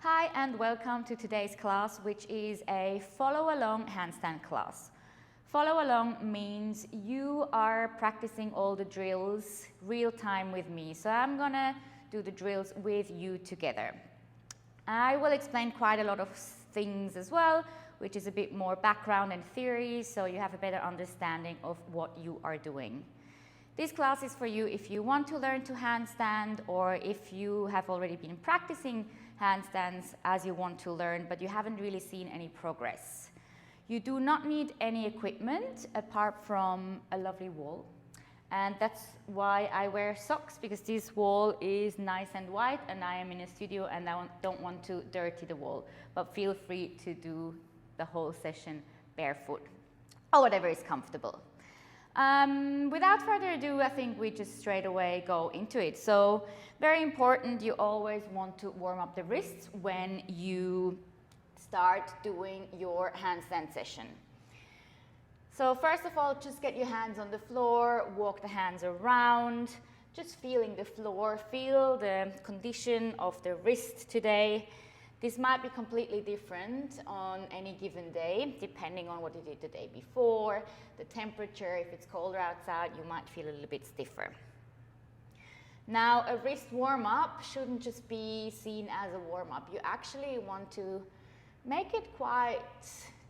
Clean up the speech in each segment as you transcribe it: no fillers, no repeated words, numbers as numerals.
Hi and welcome to today's class, which is a follow-along handstand class. Follow-along means you are practicing all the drills real time with me. So I'm gonna do the drills with you together. I will explain quite a lot of things as well, which is a bit more background and theory, so you have a better understanding of what you are doing. This class is for you if you want to learn to handstand, or if you have already been practicing handstands as you want to learn, but you haven't really seen any progress. You do not need any equipment apart from a lovely wall. And that's why I wear socks, because this wall is nice and white and I am in a studio and I don't want to dirty the wall. But feel free to do the whole session barefoot or whatever is comfortable. Without further ado, I think we just straight away go into it. So very important, you always want to warm up the wrists when you start doing your handstand session. So first of all, just get your hands on the floor, walk the hands around, just feeling the floor, feel the condition of the wrist today. This might be completely different on any given day, depending on what you did the day before, the temperature. If it's colder outside, you might feel a little bit stiffer. Now, a wrist warm-up shouldn't just be seen as a warm-up. You actually want to make it quite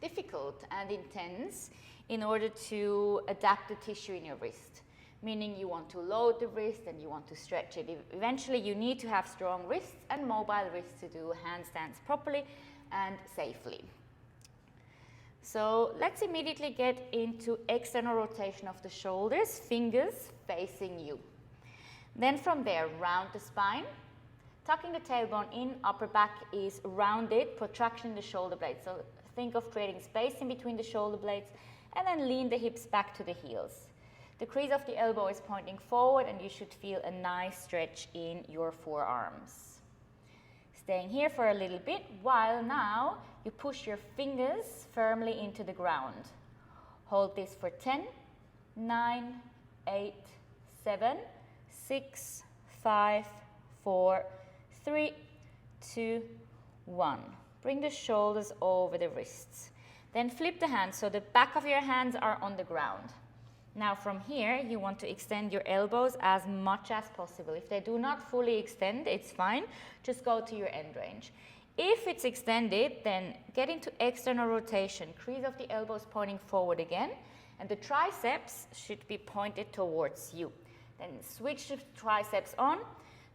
difficult and intense in order to adapt the tissue in your wrist. Meaning you want to load the wrist and you want to stretch it. Eventually you need to have strong wrists and mobile wrists to do handstands properly and safely. So let's immediately get into external rotation of the shoulders, fingers facing you. Then from there, round the spine, tucking the tailbone in, upper back is rounded, protraction in the shoulder blades. So think of creating space in between the shoulder blades and then lean the hips back to the heels. The crease of the elbow is pointing forward and you should feel a nice stretch in your forearms. Staying here for a little bit while now you push your fingers firmly into the ground. Hold this for 10, 9, 8, 7, 6, 5, 4, 3, 2, 1. Bring the shoulders over the wrists. Then flip the hands so the back of your hands are on the ground. Now from here, you want to extend your elbows as much as possible. If they do not fully extend, it's fine. Just go to your end range. If it's extended, then get into external rotation. Crease of the elbows pointing forward again, and the triceps should be pointed towards you. Then switch the triceps on,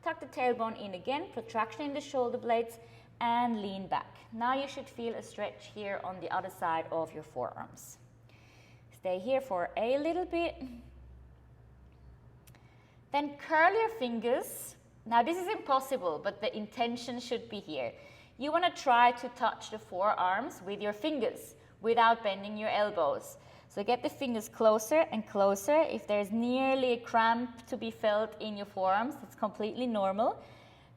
tuck the tailbone in again, protraction in the shoulder blades, and lean back. Now you should feel a stretch here on the other side of your forearms. Stay here for a little bit. Then curl your fingers. Now this is impossible, but the intention should be here. You want to try to touch the forearms with your fingers without bending your elbows. So get the fingers closer and closer. If there's nearly a cramp to be felt in your forearms, that's completely normal.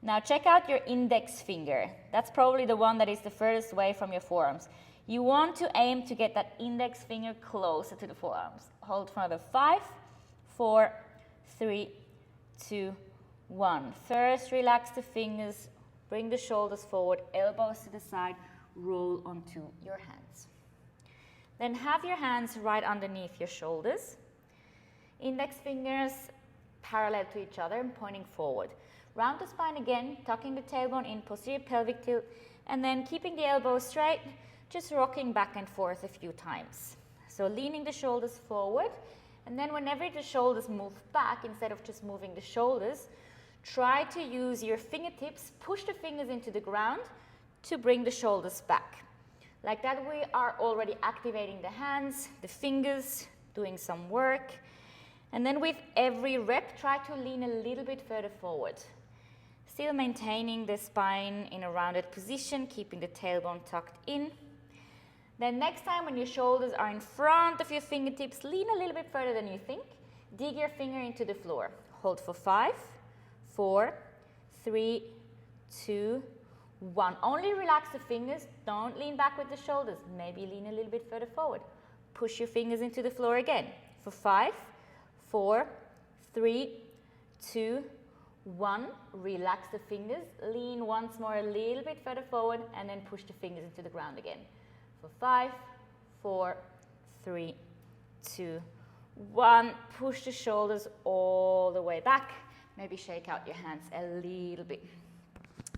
Now check out your index finger. That's probably the one that is the furthest away from your forearms. You want to aim to get that index finger closer to the forearms. Hold for another 5, 4, 3, 2, 1. First, relax the fingers, bring the shoulders forward, elbows to the side, roll onto your hands. Then have your hands right underneath your shoulders. Index fingers parallel to each other and pointing forward. Round the spine again, tucking the tailbone in, posterior pelvic tilt, and then keeping the elbows straight, just rocking back and forth a few times. So leaning the shoulders forward, and then whenever the shoulders move back, instead of just moving the shoulders, try to use your fingertips, push the fingers into the ground to bring the shoulders back. Like that we are already activating the hands, the fingers, doing some work. And then with every rep, try to lean a little bit further forward. Still maintaining the spine in a rounded position, keeping the tailbone tucked in. Then next time when your shoulders are in front of your fingertips, lean a little bit further than you think. Dig your finger into the floor. Hold for 5, 4, 3, 2, 1. Only relax the fingers. Don't lean back with the shoulders. Maybe lean a little bit further forward. Push your fingers into the floor again. For 5, 4, 3, 2, 1, relax the fingers, lean once more a little bit further forward, and then push the fingers into the ground again. For 5, 4, 3, 2, 1. Push the shoulders all the way back. Maybe shake out your hands a little bit.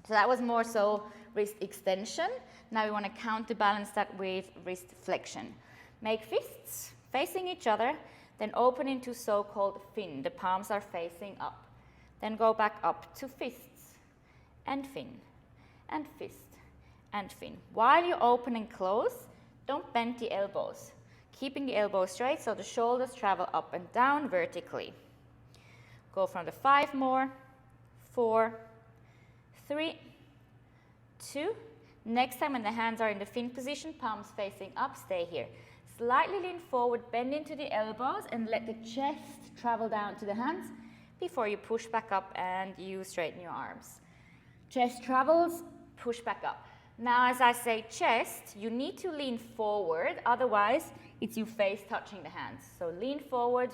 So that was more so wrist extension. Now we want to counterbalance that with wrist flexion. Make fists facing each other, then open into so-called fin. The palms are facing up. Then go back up to fists and fin and fist and fin. While you open and close, don't bend the elbows. Keeping the elbows straight so the shoulders travel up and down vertically. Go from the 5 more, 4, 3, 2. Next time when the hands are in the fin position, palms facing up, stay here. Slightly lean forward, bend into the elbows and let the chest travel down to the hands before you push back up and you straighten your arms. Chest travels, push back up. Now as I say chest, you need to lean forward, otherwise it's you face touching the hands. So lean forward,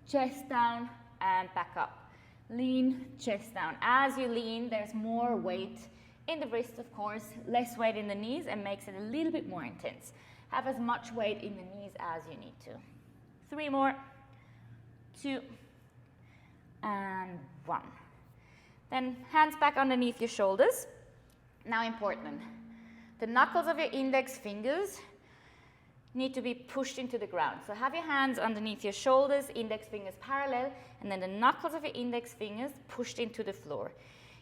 chest down and back up. Lean, chest down. As you lean, there's more weight in the wrist, of course, less weight in the knees and makes it a little bit more intense. Have as much weight in the knees as you need to. 3 more, 2, and 1. Then hands back underneath your shoulders. Now important, the knuckles of your index fingers need to be pushed into the ground. So have your hands underneath your shoulders, index fingers parallel, and then the knuckles of your index fingers pushed into the floor.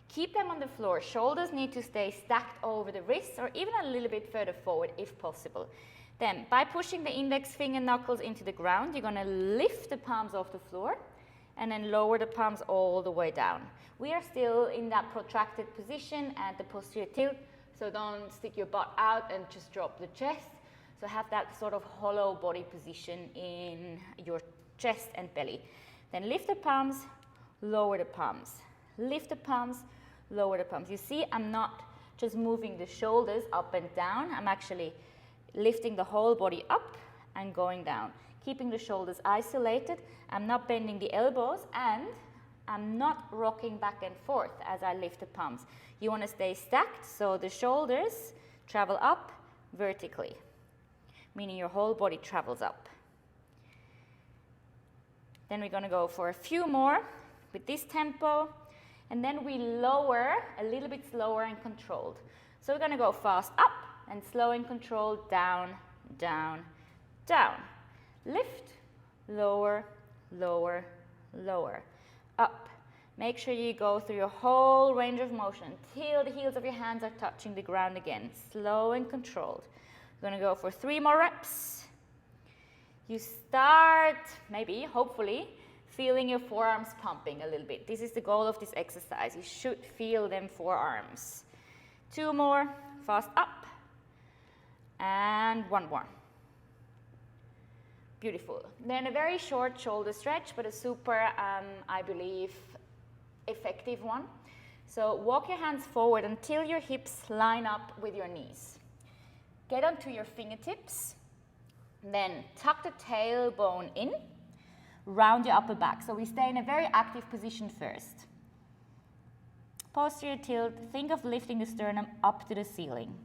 Keep them on the floor. Shoulders need to stay stacked over the wrists or even a little bit further forward if possible. Then by pushing the index finger knuckles into the ground, you're going to lift the palms off the floor and then lower the palms all the way down. We are still in that protracted position at the posterior tilt, so don't stick your butt out and just drop the chest. So have that sort of hollow body position in your chest and belly. Then lift the palms, lower the palms. Lift the palms, lower the palms. You see, I'm not just moving the shoulders up and down. I'm actually lifting the whole body up and going down. Keeping the shoulders isolated. I'm not bending the elbows and I'm not rocking back and forth as I lift the palms. You want to stay stacked so the shoulders travel up vertically, meaning your whole body travels up. Then we're going to go for a few more with this tempo, and then we lower a little bit slower and controlled. So we're going to go fast up and slow and controlled down, down, down. Lift, lower, lower, lower, up. Make sure you go through your whole range of motion until the heels of your hands are touching the ground again. Slow and controlled. We're going to go for 3 more reps. You start, maybe, hopefully, feeling your forearms pumping a little bit. This is the goal of this exercise. You should feel them forearms. 2 more, fast up, and 1 more. Beautiful. Then a very short shoulder stretch, but a super, I believe, effective one. So walk your hands forward until your hips line up with your knees. Get onto your fingertips, then tuck the tailbone in, round your upper back. So we stay in a very active position first. Posterior tilt, think of lifting the sternum up to the ceiling.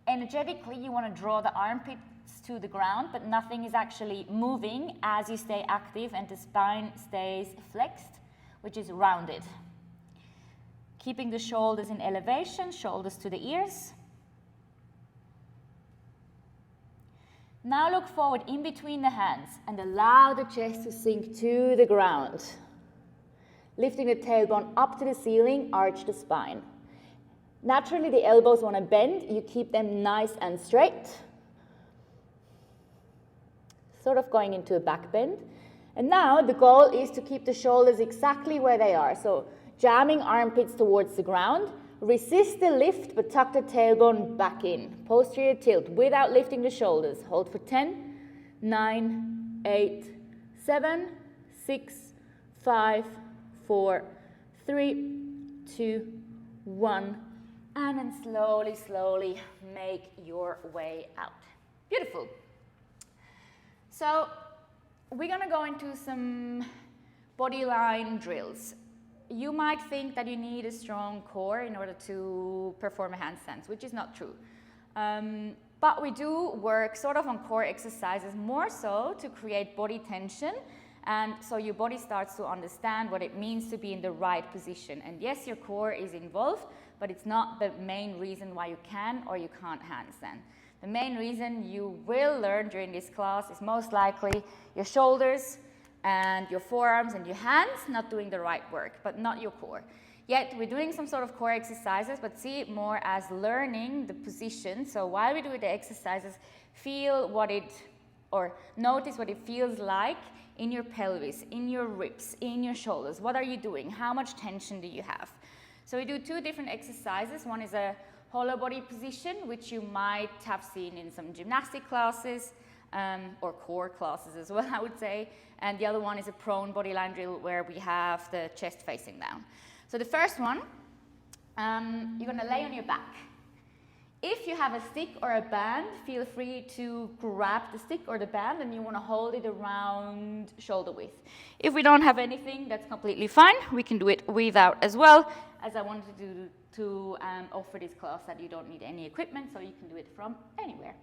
Energetically, you want to draw the armpits to the ground, but nothing is actually moving as you stay active and the spine stays flexed, which is rounded. Keeping the shoulders in elevation, shoulders to the ears. Now look forward in between the hands and allow the chest to sink to the ground. Lifting the tailbone up to the ceiling, arch the spine. Naturally, the elbows want to bend. You keep them nice and straight. Sort of going into a back bend. And now the goal is to keep the shoulders exactly where they are. So jamming armpits towards the ground. Resist the lift, but tuck the tailbone back in. Posterior tilt without lifting the shoulders. Hold for 10, 9, 8, 7, 6, 5, 4, 3, 2, 1. And then slowly, slowly make your way out. Beautiful. So we're going to go into some body line drills. you might think that you need a strong core in order to perform a handstand, which is not true. But we do work sort of on core exercises more so to create body tension, and so your body starts to understand what it means to be in the right position. And yes, your core is involved, but it's not the main reason why you can or you can't handstand. The main reason you will learn during this class is most likely your shoulders and your forearms and your hands not doing the right work, but not your core. Yet we're doing some sort of core exercises, but see it more as learning the position. So while we do the exercises, feel what it, or notice what it feels like in your pelvis, in your ribs, in your shoulders. What are you doing? How much tension do you have? So we do two different exercises. One is a hollow body position, which you might have seen in some gymnastic classes, or core classes as well, I would say. And the other one is a prone bodyline drill where we have the chest facing down. So the first one, you're going to lay on your back. If you have a stick or a band, feel free to grab the stick or the band and you want to hold it around shoulder width. If we don't have anything, that's completely fine. We can do it without as well, as I wanted to offer this class that you don't need any equipment, so you can do it from anywhere.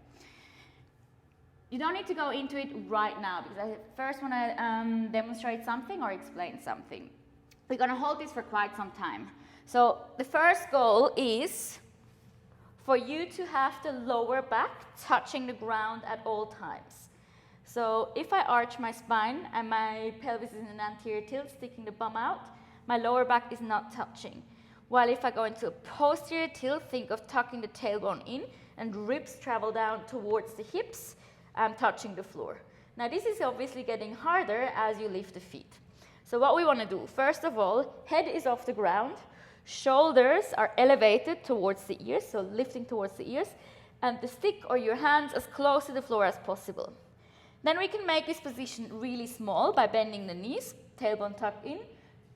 You don't need to go into it right now, because I first want to demonstrate something or explain something. We're going to hold this for quite some time. So the first goal is for you to have the lower back touching the ground at all times. So if I arch my spine and my pelvis is in an anterior tilt, sticking the bum out, my lower back is not touching. While if I go into a posterior tilt, think of tucking the tailbone in and ribs travel down towards the hips, touching the floor. Now this is obviously getting harder as you lift the feet. So what we want to do, first of all, head is off the ground, shoulders are elevated towards the ears, so lifting towards the ears, and the stick or your hands as close to the floor as possible. Then we can make this position really small by bending the knees, tailbone tucked in,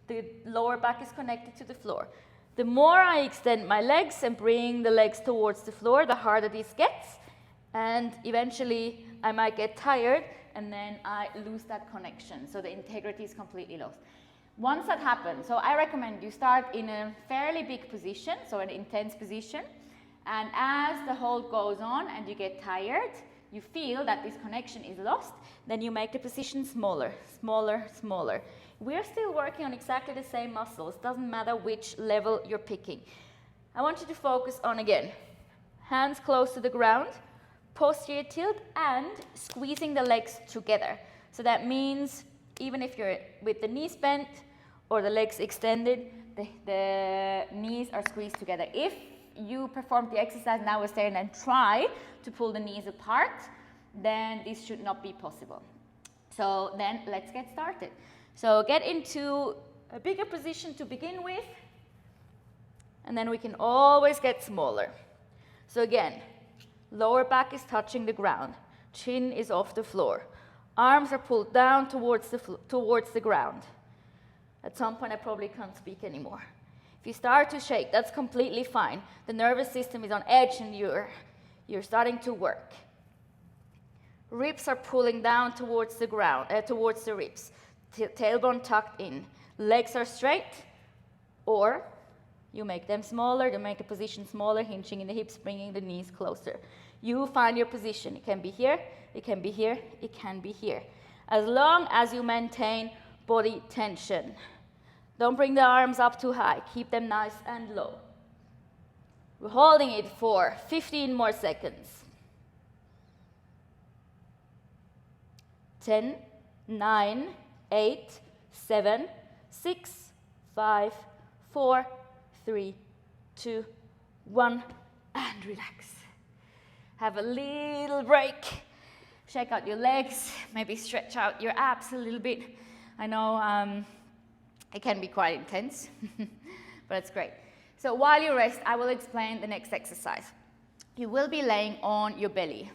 the lower back is connected to the floor. The more I extend my legs and bring the legs towards the floor, the harder this gets, and eventually I might get tired and then I lose that connection, so the integrity is completely lost. Once that happens, so I recommend you start in a fairly big position, so an intense position, and as the hold goes on and you get tired, you feel that this connection is lost, then you make the position smaller, smaller, smaller. We're still working on exactly the same muscles, doesn't matter which level you're picking. I want you to focus on, again, hands close to the ground, posterior tilt, and squeezing the legs together. So that means even if you're with the knees bent or the legs extended, the knees are squeezed together. If you perform the exercise now we're staying and try to pull the knees apart, then this should not be possible. So then let's get started. So get into a bigger position to begin with, and then we can always get smaller. So again, lower back is touching the ground, chin is off the floor, arms are pulled down towards the ground. At some point I probably can't speak anymore. If you start to shake, that's completely fine. The nervous system is on edge and you're starting to work. Ribs are pulling down towards the ground, towards the ribs. Tailbone tucked in. Legs are straight, or you make them smaller, you make the position smaller, hinging in the hips, bringing the knees closer. You find your position. It can be here, it can be here, it can be here. As long as you maintain body tension. Don't bring the arms up too high. Keep them nice and low. We're holding it for 15 more seconds. 10, 9, 8, 7, 6, 5, 4, 3, 2, 1, and relax. Have a little break. Shake out your legs, maybe stretch out your abs a little bit. I know it can be quite intense, but it's great. So while you rest, I will explain the next exercise. You will be laying on your belly.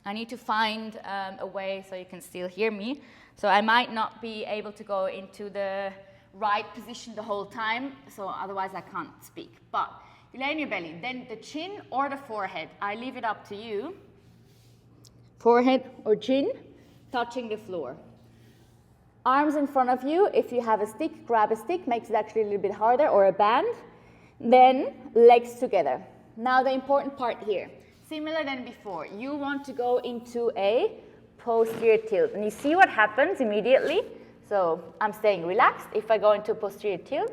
I need to find a way so you can still hear me. So I might not be able to go into the right position the whole time, so otherwise I can't speak. But you lay on your belly, then the chin or the forehead, I leave it up to you. Forehead or chin touching the floor. Arms in front of you. If you have a stick, grab a stick, makes it actually a little bit harder, or a band. Then legs together. Now the important part here, similar than before, you want to go into a posterior tilt. And you see what happens immediately? So I'm staying relaxed. If I go into a posterior tilt,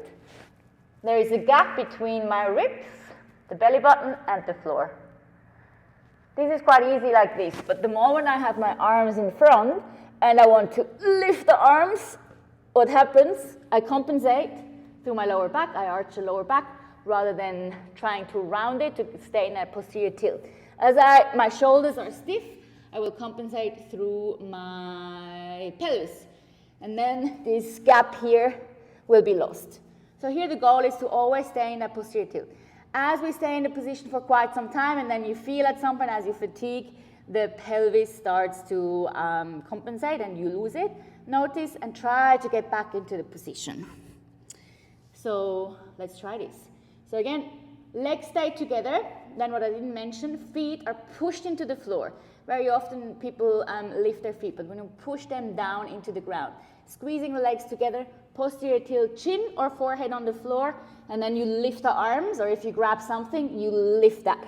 there is a gap between my ribs, the belly button, and the floor. This is quite easy like this, but the moment I have my arms in front and I want to lift the arms, what happens? I compensate through my lower back. I arch the lower back rather than trying to round it to stay in a posterior tilt. As my shoulders are stiff, I will compensate through my pelvis. And then this gap here will be lost. So here the goal is to always stay in a posterior tilt. As we stay in the position for quite some time, and then you feel at some point as you fatigue, the pelvis starts to compensate and you lose it. Notice and try to get back into the position. So let's try this. So again, legs stay together. Then what I didn't mention, feet are pushed into the floor. Very often people lift their feet, but when you push them down into the ground. Squeezing the legs together, posterior tilt, chin or forehead on the floor, and then you lift the arms, or if you grab something, you lift that.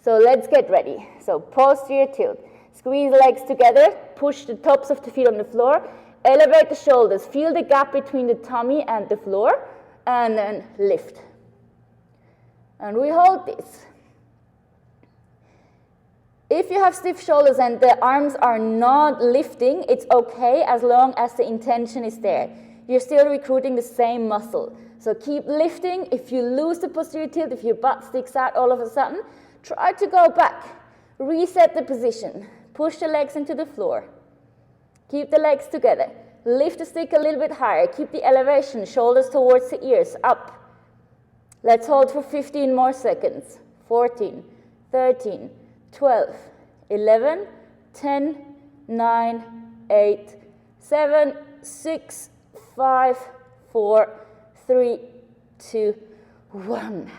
So let's get ready. So posterior tilt. Squeeze the legs together, push the tops of the feet on the floor, elevate the shoulders, feel the gap between the tummy and the floor, and then lift. And we hold this. If you have stiff shoulders and the arms are not lifting, it's okay as long as the intention is there. You're still recruiting the same muscle. So keep lifting. If you lose the posterior tilt, if your butt sticks out all of a sudden, try to go back. Reset the position. Push the legs into the floor. Keep the legs together. Lift the stick a little bit higher. Keep the elevation, shoulders towards the ears, up. Let's hold for 15 more seconds. 14, 13, 12, 11, 10, 9, 8, 7, 6, 5, 4, 3, 2, 1.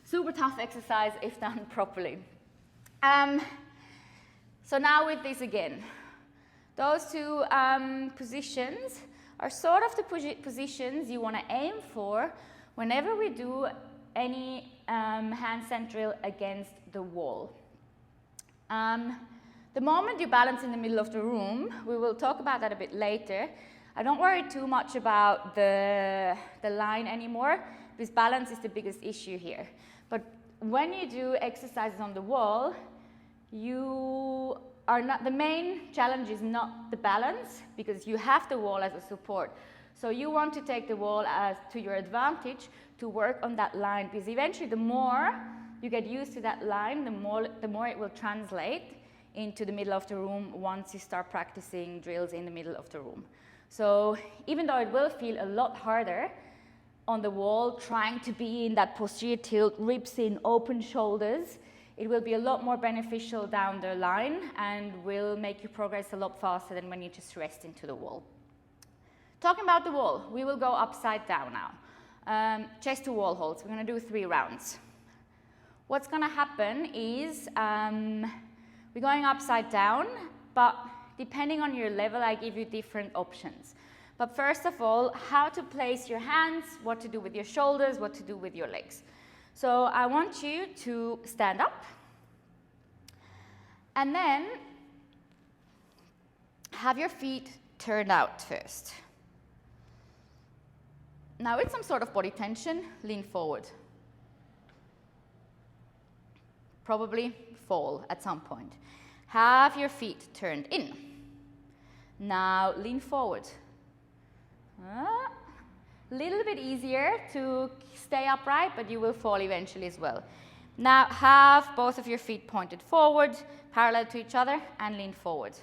Super tough exercise if done properly. So now with this again. Those two positions are sort of the positions you want to aim for whenever we do any handstand drill against the wall. The moment you balance in the middle of the room, we will talk about that a bit later. I don't worry too much about the line anymore, because balance is the biggest issue here. But when you do exercises on the wall, the main challenge is not the balance, because you have the wall as a support. So you want to take the wall as to your advantage to work on that line, because eventually the more you get used to that line, the more it will translate into the middle of the room once you start practicing drills in the middle of the room. So even though it will feel a lot harder on the wall, trying to be in that posterior tilt, ribs in, open shoulders, it will be a lot more beneficial down the line and will make you progress a lot faster than when you just rest into the wall. Talking about the wall, we will go upside down now. Chest to wall holds. We're going to do 3 rounds. What's going to happen is we're going upside down, but depending on your level, I give you different options. But first of all, how to place your hands, what to do with your shoulders, what to do with your legs. So I want you to stand up and then have your feet turned out first. Now with some sort of body tension, lean forward. Probably fall at some point. Have your feet turned in. Now lean forward. Little bit easier to stay upright, but you will fall eventually as well. Now have both of your feet pointed forward, parallel to each other, and lean forward.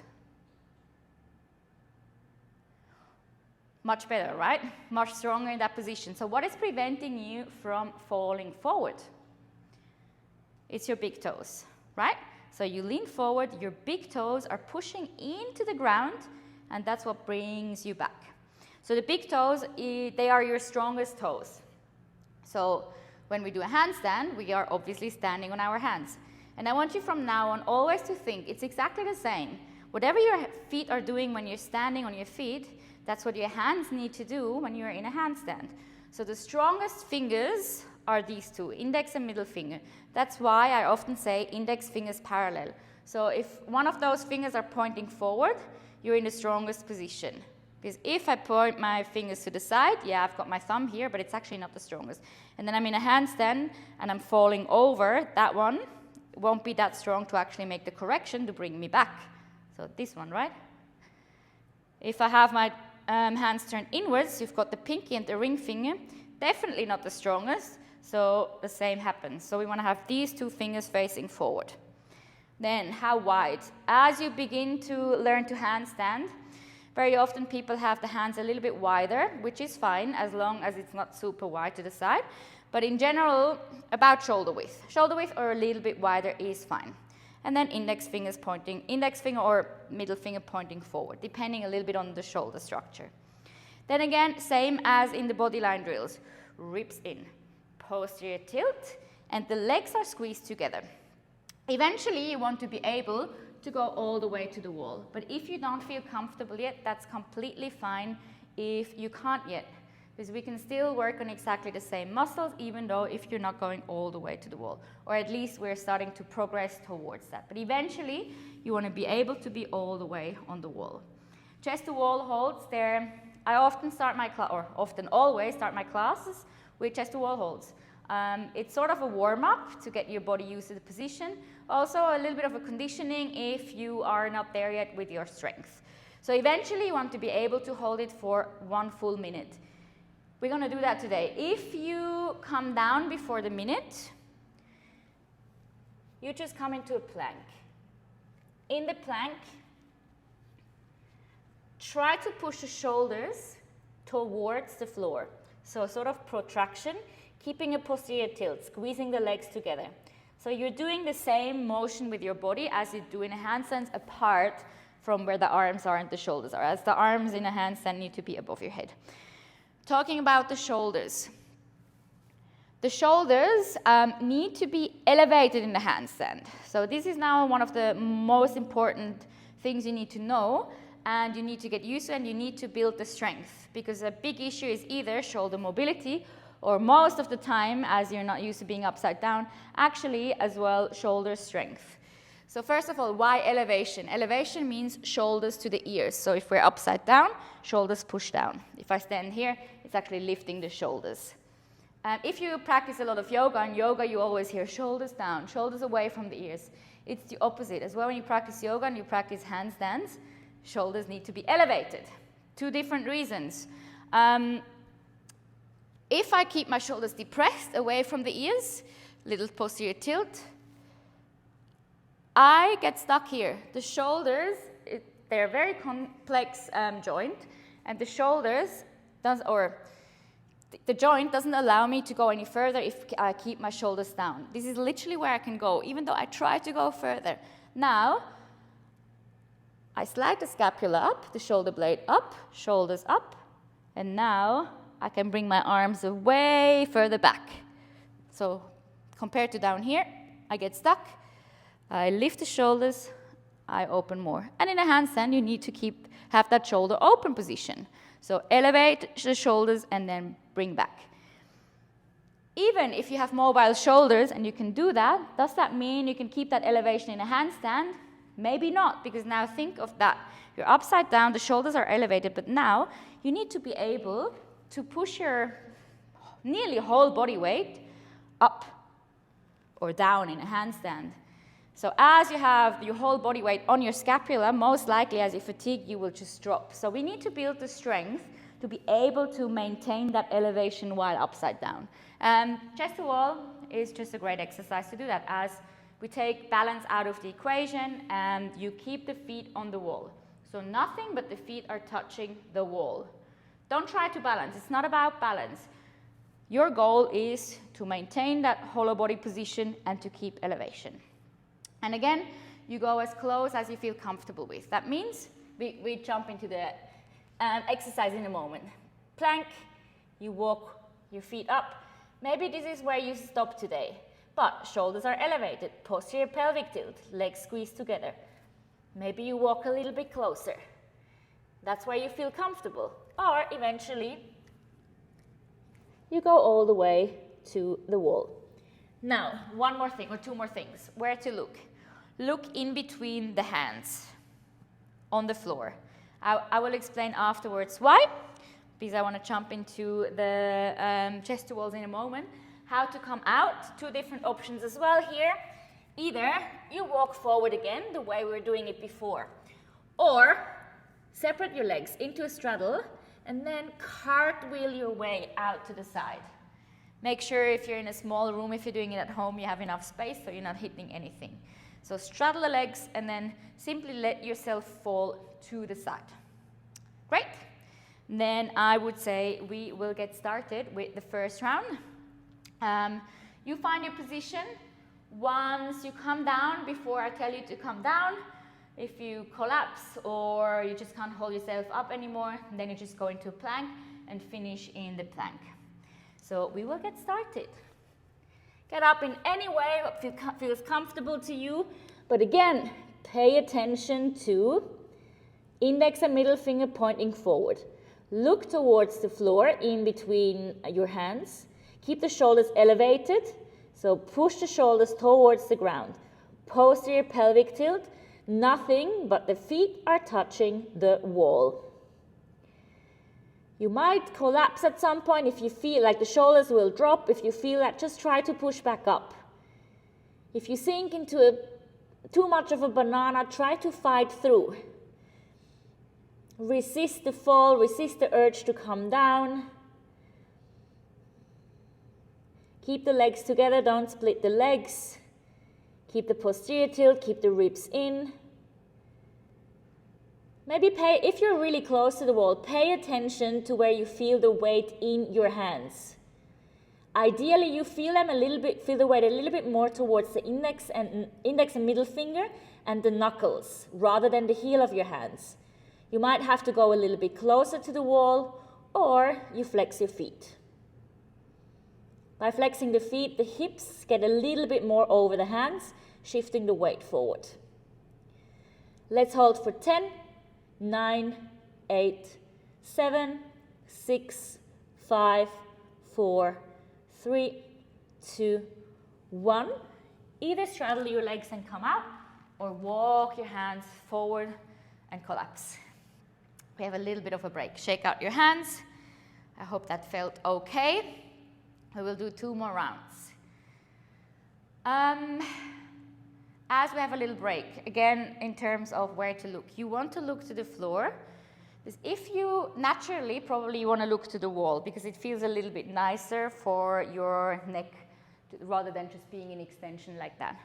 Much better, right? Much stronger in that position. So what is preventing you from falling forward? It's your big toes, right? So you lean forward, your big toes are pushing into the ground, and that's what brings you back. So the big toes, they are your strongest toes. So when we do a handstand, we are obviously standing on our hands. And I want you from now on always to think it's exactly the same. whatever your feet are doing when you're standing on your feet, that's what your hands need to do when you're in a handstand. So the strongest fingers are these two, index and middle finger. That's why I often say index fingers parallel. So if one of those fingers are pointing forward, you're in the strongest position. Because if I point my fingers to the side, yeah, I've got my thumb here, but it's actually not the strongest. And then I'm in a handstand and I'm falling over, that one won't be that strong to actually make the correction to bring me back. So this one, right? If I have my hands turned inwards, you've got the pinky and the ring finger, definitely not the strongest, so the same happens. So we want to have these two fingers facing forward. Then, how wide? As you begin to learn to handstand, very often people have the hands a little bit wider, which is fine as long as it's not super wide to the side. But in general, about shoulder width. Shoulder width or a little bit wider is fine. And then index fingers pointing, index finger or middle finger pointing forward, depending a little bit on the shoulder structure. Then again, same as in the bodyline drills. Ribs in, posterior tilt, and the legs are squeezed together. Eventually, you want to be able to go all the way to the wall. But if you don't feel comfortable yet, that's completely fine if you can't yet. Because we can still work on exactly the same muscles, even though if you're not going all the way to the wall. Or at least we're starting to progress towards that. But eventually, you want to be able to be all the way on the wall. Chest to wall holds there. I often start my class, or often always start my classes with chest to wall holds. It's sort of a warm-up to get your body used to the position. Also a little bit of a conditioning if you are not there yet with your strength. So eventually you want to be able to hold it for 1 full minute. We're going to do that today. If you come down before the minute, you just come into a plank. In the plank, try to push the shoulders towards the floor. So sort of protraction, keeping a posterior tilt, squeezing the legs together. So you're doing the same motion with your body as you do in a handstand, apart from where the arms are and the shoulders are, as the arms in a handstand need to be above your head. Talking about the shoulders. The shoulders need to be elevated in the handstand. So this is now one of the most important things you need to know, and you need to get used to, and you need to build the strength, because a big issue is either shoulder mobility, or most of the time, as you're not used to being upside down, actually as well shoulder strength. So first of all, why elevation? Elevation means shoulders to the ears. So if we're upside down, shoulders push down. If I stand here, it's actually lifting the shoulders. If you practice a lot of yoga, in yoga you always hear shoulders down, shoulders away from the ears. It's the opposite. As well, when you practice yoga and you practice handstands, shoulders need to be elevated. 2 different reasons. If I keep my shoulders depressed away from the ears, little posterior tilt, I get stuck here. The shoulders, they're a very complex joint, and the shoulders, the joint doesn't allow me to go any further if I keep my shoulders down. This is literally where I can go, even though I try to go further. Now, I slide the scapula up, the shoulder blade up, shoulders up, and now I can bring my arms way further back. So compared to down here, I get stuck, I lift the shoulders, I open more. And in a handstand, you need to have that shoulder open position. So elevate the shoulders and then bring back. Even if you have mobile shoulders and you can do that, does that mean you can keep that elevation in a handstand? Maybe not, because now think of that. You're upside down, the shoulders are elevated, but now you need to be able to push your nearly whole body weight up or down in a handstand. So as you have your whole body weight on your scapula, most likely as you fatigue, you will just drop. So we need to build the strength to be able to maintain that elevation while upside down. Chest to wall is just a great exercise to do that, as we take balance out of the equation and you keep the feet on the wall. So nothing but the feet are touching the wall. Don't try to balance. It's not about balance. Your goal is to maintain that hollow body position and to keep elevation. And again, you go as close as you feel comfortable with. That means we jump into the exercise in a moment. Plank, you walk your feet up. Maybe this is where you stop today, but shoulders are elevated, posterior pelvic tilt, legs squeezed together. Maybe you walk a little bit closer. That's where you feel comfortable. Or eventually, you go all the way to the wall. Now, one more thing or two more things. Where to look? Look in between the hands on the floor. I will explain afterwards why, because I want to jump into the chest to walls in a moment. How to come out, two different options as well here. Either you walk forward again, the way we were doing it before, or separate your legs into a straddle and then cartwheel your way out to the side. Make sure if you're in a small room, if you're doing it at home, you have enough space so you're not hitting anything. So straddle the legs and then simply let yourself fall to the side. Great. Then I would say we will get started with the first round. You find your position. Once you come down, before I tell you to come down, if you collapse or you just can't hold yourself up anymore, then you just go into a plank and finish in the plank. So we will get started. Get up in any way that feels comfortable to you. But again, pay attention to index and middle finger pointing forward. Look towards the floor in between your hands. Keep the shoulders elevated. So push the shoulders towards the ground. Posterior pelvic tilt. Nothing but the feet are touching the wall. You might collapse at some point if you feel like the shoulders will drop. If you feel that, just try to push back up. If you sink into too much of a banana, try to fight through. Resist the fall, resist the urge to come down. Keep the legs together, don't split the legs. Keep the posterior tilt, keep the ribs in. Maybe if you're really close to the wall, pay attention to where you feel the weight in your hands. Ideally, you feel the weight a little bit more towards the index and middle finger and the knuckles, rather than the heel of your hands. You might have to go a little bit closer to the wall, or you flex your feet. By flexing the feet, the hips get a little bit more over the hands, shifting the weight forward. Let's hold for 10, 9, 8, 7, 6, 5, 4, 3, 2, 1. Either straddle your legs and come out, or walk your hands forward and collapse. We have a little bit of a break. Shake out your hands. I hope that felt okay. We will do 2 more rounds. As we have a little break, again, in terms of where to look, you want to look to the floor. Because if you naturally, probably you want to look to the wall because it feels a little bit nicer for your neck rather than just being in extension like that.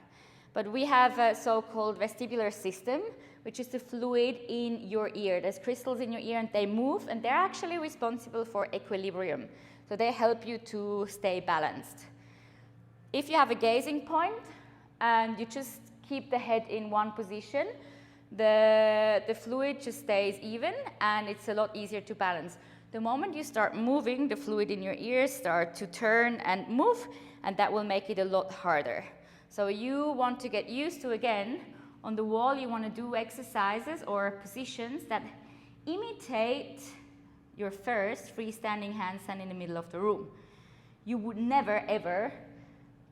But we have a so-called vestibular system, which is the fluid in your ear. There's crystals in your ear and they move, and they're actually responsible for equilibrium. So they help you to stay balanced. If you have a gazing point and you just keep the head in one position, the fluid just stays even and it's a lot easier to balance. The moment you start moving, the fluid in your ears start to turn and move, and that will make it a lot harder. So you want to get used to, again, on the wall you want to do exercises or positions that imitate your first freestanding handstand in the middle of the room. You would never ever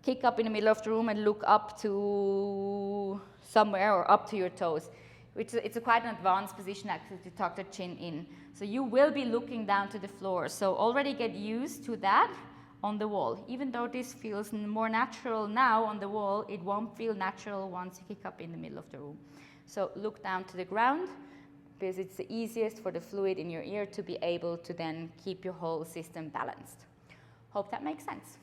kick up in the middle of the room and look up to somewhere or up to your toes. It's quite an advanced position actually to tuck the chin in. So you will be looking down to the floor. So already get used to that on the wall. Even though this feels more natural now on the wall, it won't feel natural once you kick up in the middle of the room. So look down to the ground, because it's the easiest for the fluid in your ear to be able to then keep your whole system balanced. Hope that makes sense.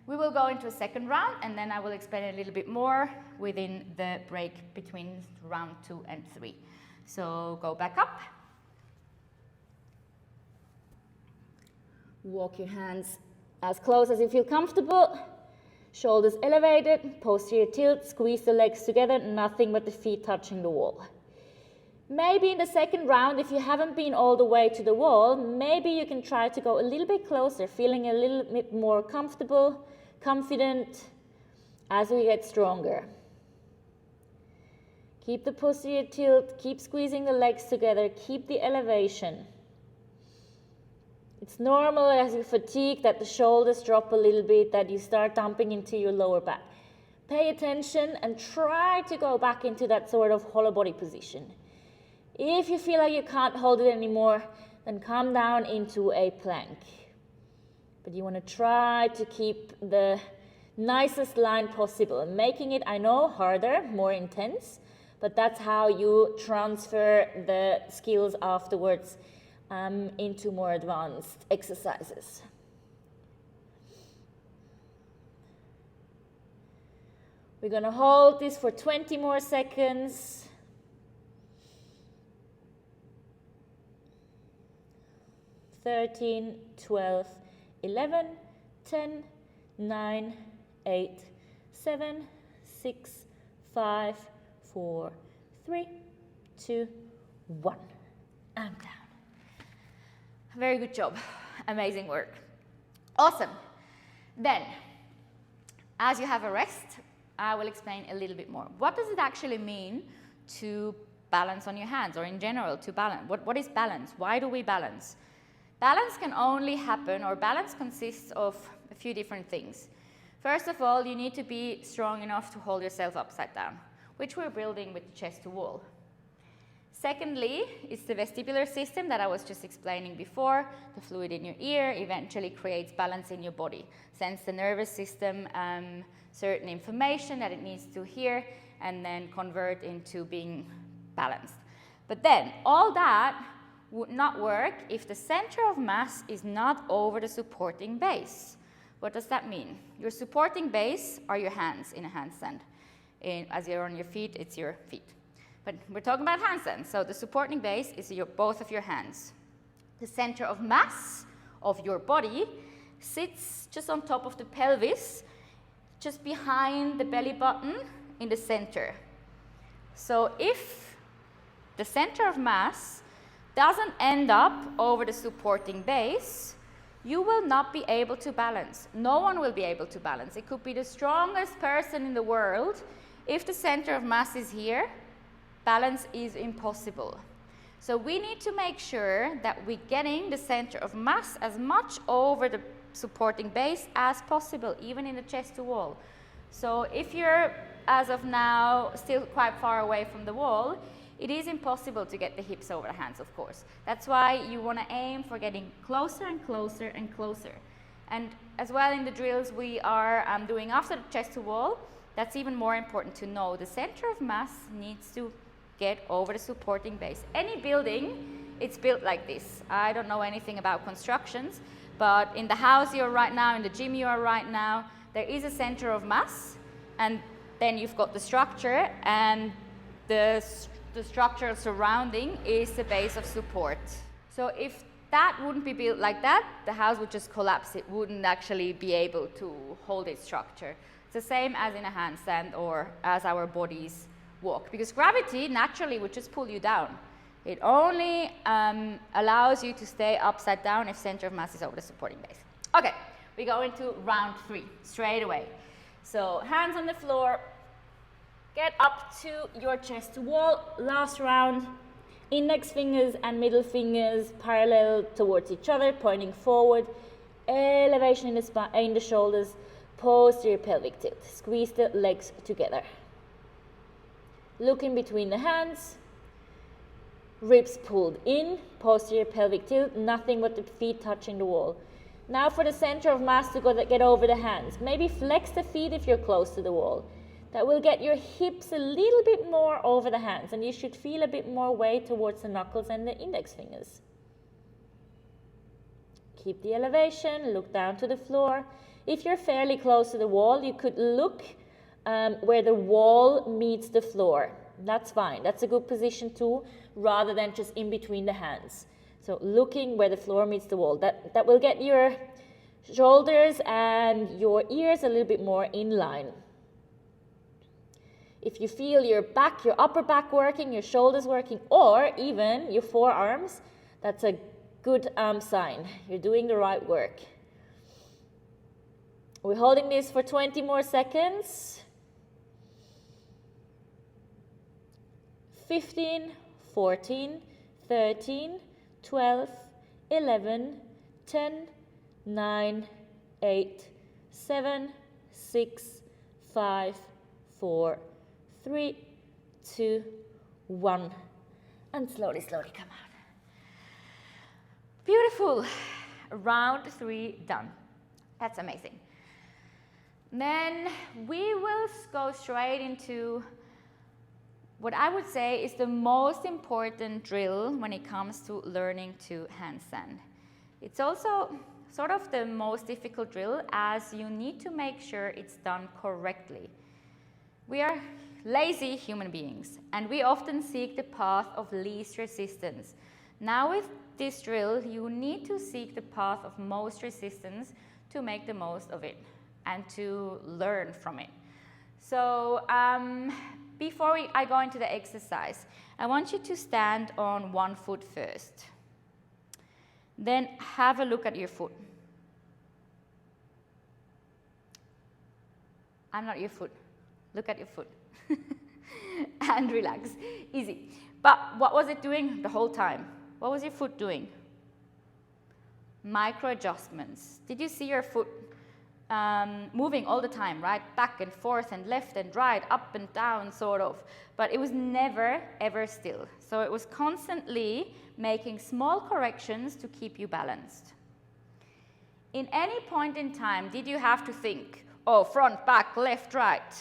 We will go into a second round, and then I will explain a little bit more within the break between round 2 and 3. So go back up. Walk your hands as close as you feel comfortable. Shoulders elevated, posterior tilt, squeeze the legs together, nothing but the feet touching the wall. Maybe in the second round, if you haven't been all the way to the wall, maybe you can try to go a little bit closer, feeling a little bit more comfortable, confident as we get stronger. Keep the posterior tilt, keep squeezing the legs together, keep the elevation. It's normal as you fatigue that the shoulders drop a little bit, that you start dumping into your lower back. Pay attention and try to go back into that sort of hollow body position. If you feel like you can't hold it anymore, then come down into a plank. But you want to try to keep the nicest line possible, and making it, I know, harder, more intense, but that's how you transfer the skills afterwards into more advanced exercises. We're going to hold this for 20 more seconds. 13, 12, 11, 10, 9, 8, 7, 6, 5, 4, 3, 2, 1. I'm down. Very good job. Amazing work. Awesome. Then, as you have a rest, I will explain a little bit more. What does it actually mean to balance on your hands, or in general to balance? What is balance? Why do we balance? Balance can only happen, or balance consists of a few different things. First of all, you need to be strong enough to hold yourself upside down, which we're building with the chest to wall. Secondly, it's the vestibular system that I was just explaining before. The fluid in your ear eventually creates balance in your body, sends the nervous system certain information that it needs to hear, and then convert into being balanced. But then, all that would not work if the center of mass is not over the supporting base. What does that mean? Your supporting base are your hands in a handstand. As you're on your feet, it's your feet. But we're talking about handstand, so the supporting base is both of your hands. The center of mass of your body sits just on top of the pelvis, just behind the belly button in the center. So if the center of mass doesn't end up over the supporting base, you will not be able to balance. No one will be able to balance. It could be the strongest person in the world. If the center of mass is here, balance is impossible. So we need to make sure that we're getting the center of mass as much over the supporting base as possible, even in the chest to wall. So if you're, as of now, still quite far away from the wall, it is impossible to get the hips over the hands, of course. That's why you want to aim for getting closer and closer and closer. And as well in the drills we are doing after the chest to wall, that's even more important to know. The center of mass needs to get over the supporting base. Any building, it's built like this. I don't know anything about constructions, but in the house you're right now, in the gym you are right now, there is a center of mass, and then you've got the structure, and the structure surrounding is the base of support. So if that wouldn't be built like that, the house would just collapse. It wouldn't actually be able to hold its structure. It's the same as in a handstand or as our bodies walk, because gravity naturally would just pull you down. It only allows you to stay upside down if center of mass is over the supporting base. Okay, we go into round 3 straight away. So hands on the floor, get up to your chest to wall. Last round, index fingers and middle fingers parallel towards each other, pointing forward. Elevation in the spine, in the shoulders, posterior pelvic tilt. Squeeze the legs together. Look in between the hands. Ribs pulled in, posterior pelvic tilt, nothing but the feet touching the wall. Now for the center of mass to get over the hands. Maybe flex the feet if you're close to the wall. That will get your hips a little bit more over the hands, and you should feel a bit more weight towards the knuckles and the index fingers. Keep the elevation, look down to the floor. If you're fairly close to the wall, you could look where the wall meets the floor. That's fine. That's a good position too, rather than just in between the hands. So looking where the floor meets the wall. That will get your shoulders and your ears a little bit more in line. If you feel your back, your upper back working, your shoulders working, or even your forearms, that's a good sign. You're doing the right work. We're holding this for 20 more seconds. 15, 14, 13, 12, 11, 10, 9, 8, 7, 6, 5, 4, 3, 2, 1. And slowly, slowly come out. Beautiful. Round 3 done. That's amazing. Then we will go straight into what I would say is the most important drill when it comes to learning to handstand. It's also sort of the most difficult drill, as you need to make sure it's done correctly. We are lazy human beings, and we often seek the path of least resistance. Now with this drill, you need to seek the path of most resistance to make the most of it and to learn from it. So before I go into the exercise, I want you to stand on one foot first. Then have a look at your foot. I'm not your foot. Look at your foot. And relax. Easy. But what was it doing the whole time? What was your foot doing? Micro adjustments. Did you see your foot moving all the time, right? Back and forth and left and right, up and down, sort of. But it was never, ever still. So it was constantly making small corrections to keep you balanced. In any point in time, did you have to think, oh, front, back, left, right?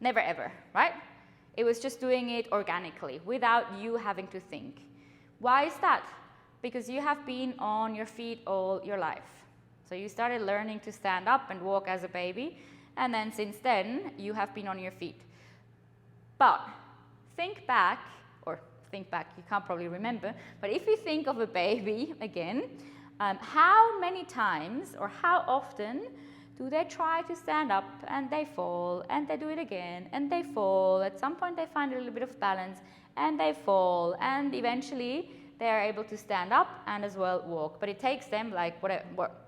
Never, ever, right? It was just doing it organically, without you having to think. Why is that? Because you have been on your feet all your life. So you started learning to stand up and walk as a baby, and then since then, you have been on your feet. But think back, you can't probably remember, but if you think of a baby again, how many times or how often do they try to stand up and they fall, and they do it again and they fall? At some point they find a little bit of balance and they fall, and eventually they are able to stand up and as well walk. But it takes them like,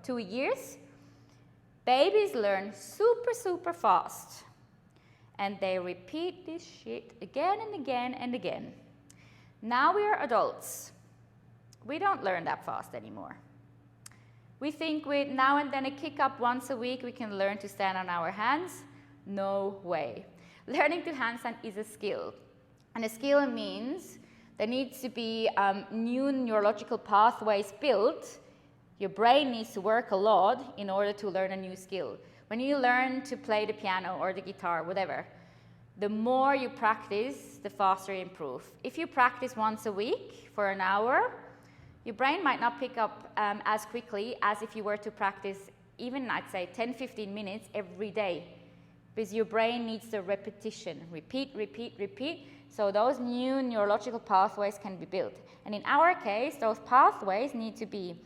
2 years? Babies learn super, super fast. And they repeat this shit again and again and again. Now we are adults. We don't learn that fast anymore. We think with now and then a kick up once a week we can learn to stand on our hands. No way. Learning to handstand is a skill. And a skill means there needs to be new neurological pathways built. Your brain needs to work a lot in order to learn a new skill. When you learn to play the piano or the guitar, whatever, the more you practice, the faster you improve. If you practice once a week for an hour, your brain might not pick up as quickly as if you were to practice even, I'd say, 10-15 minutes every day. Because your brain needs the repetition. Repeat, repeat, repeat. So those new neurological pathways can be built. And in our case, those pathways need to be,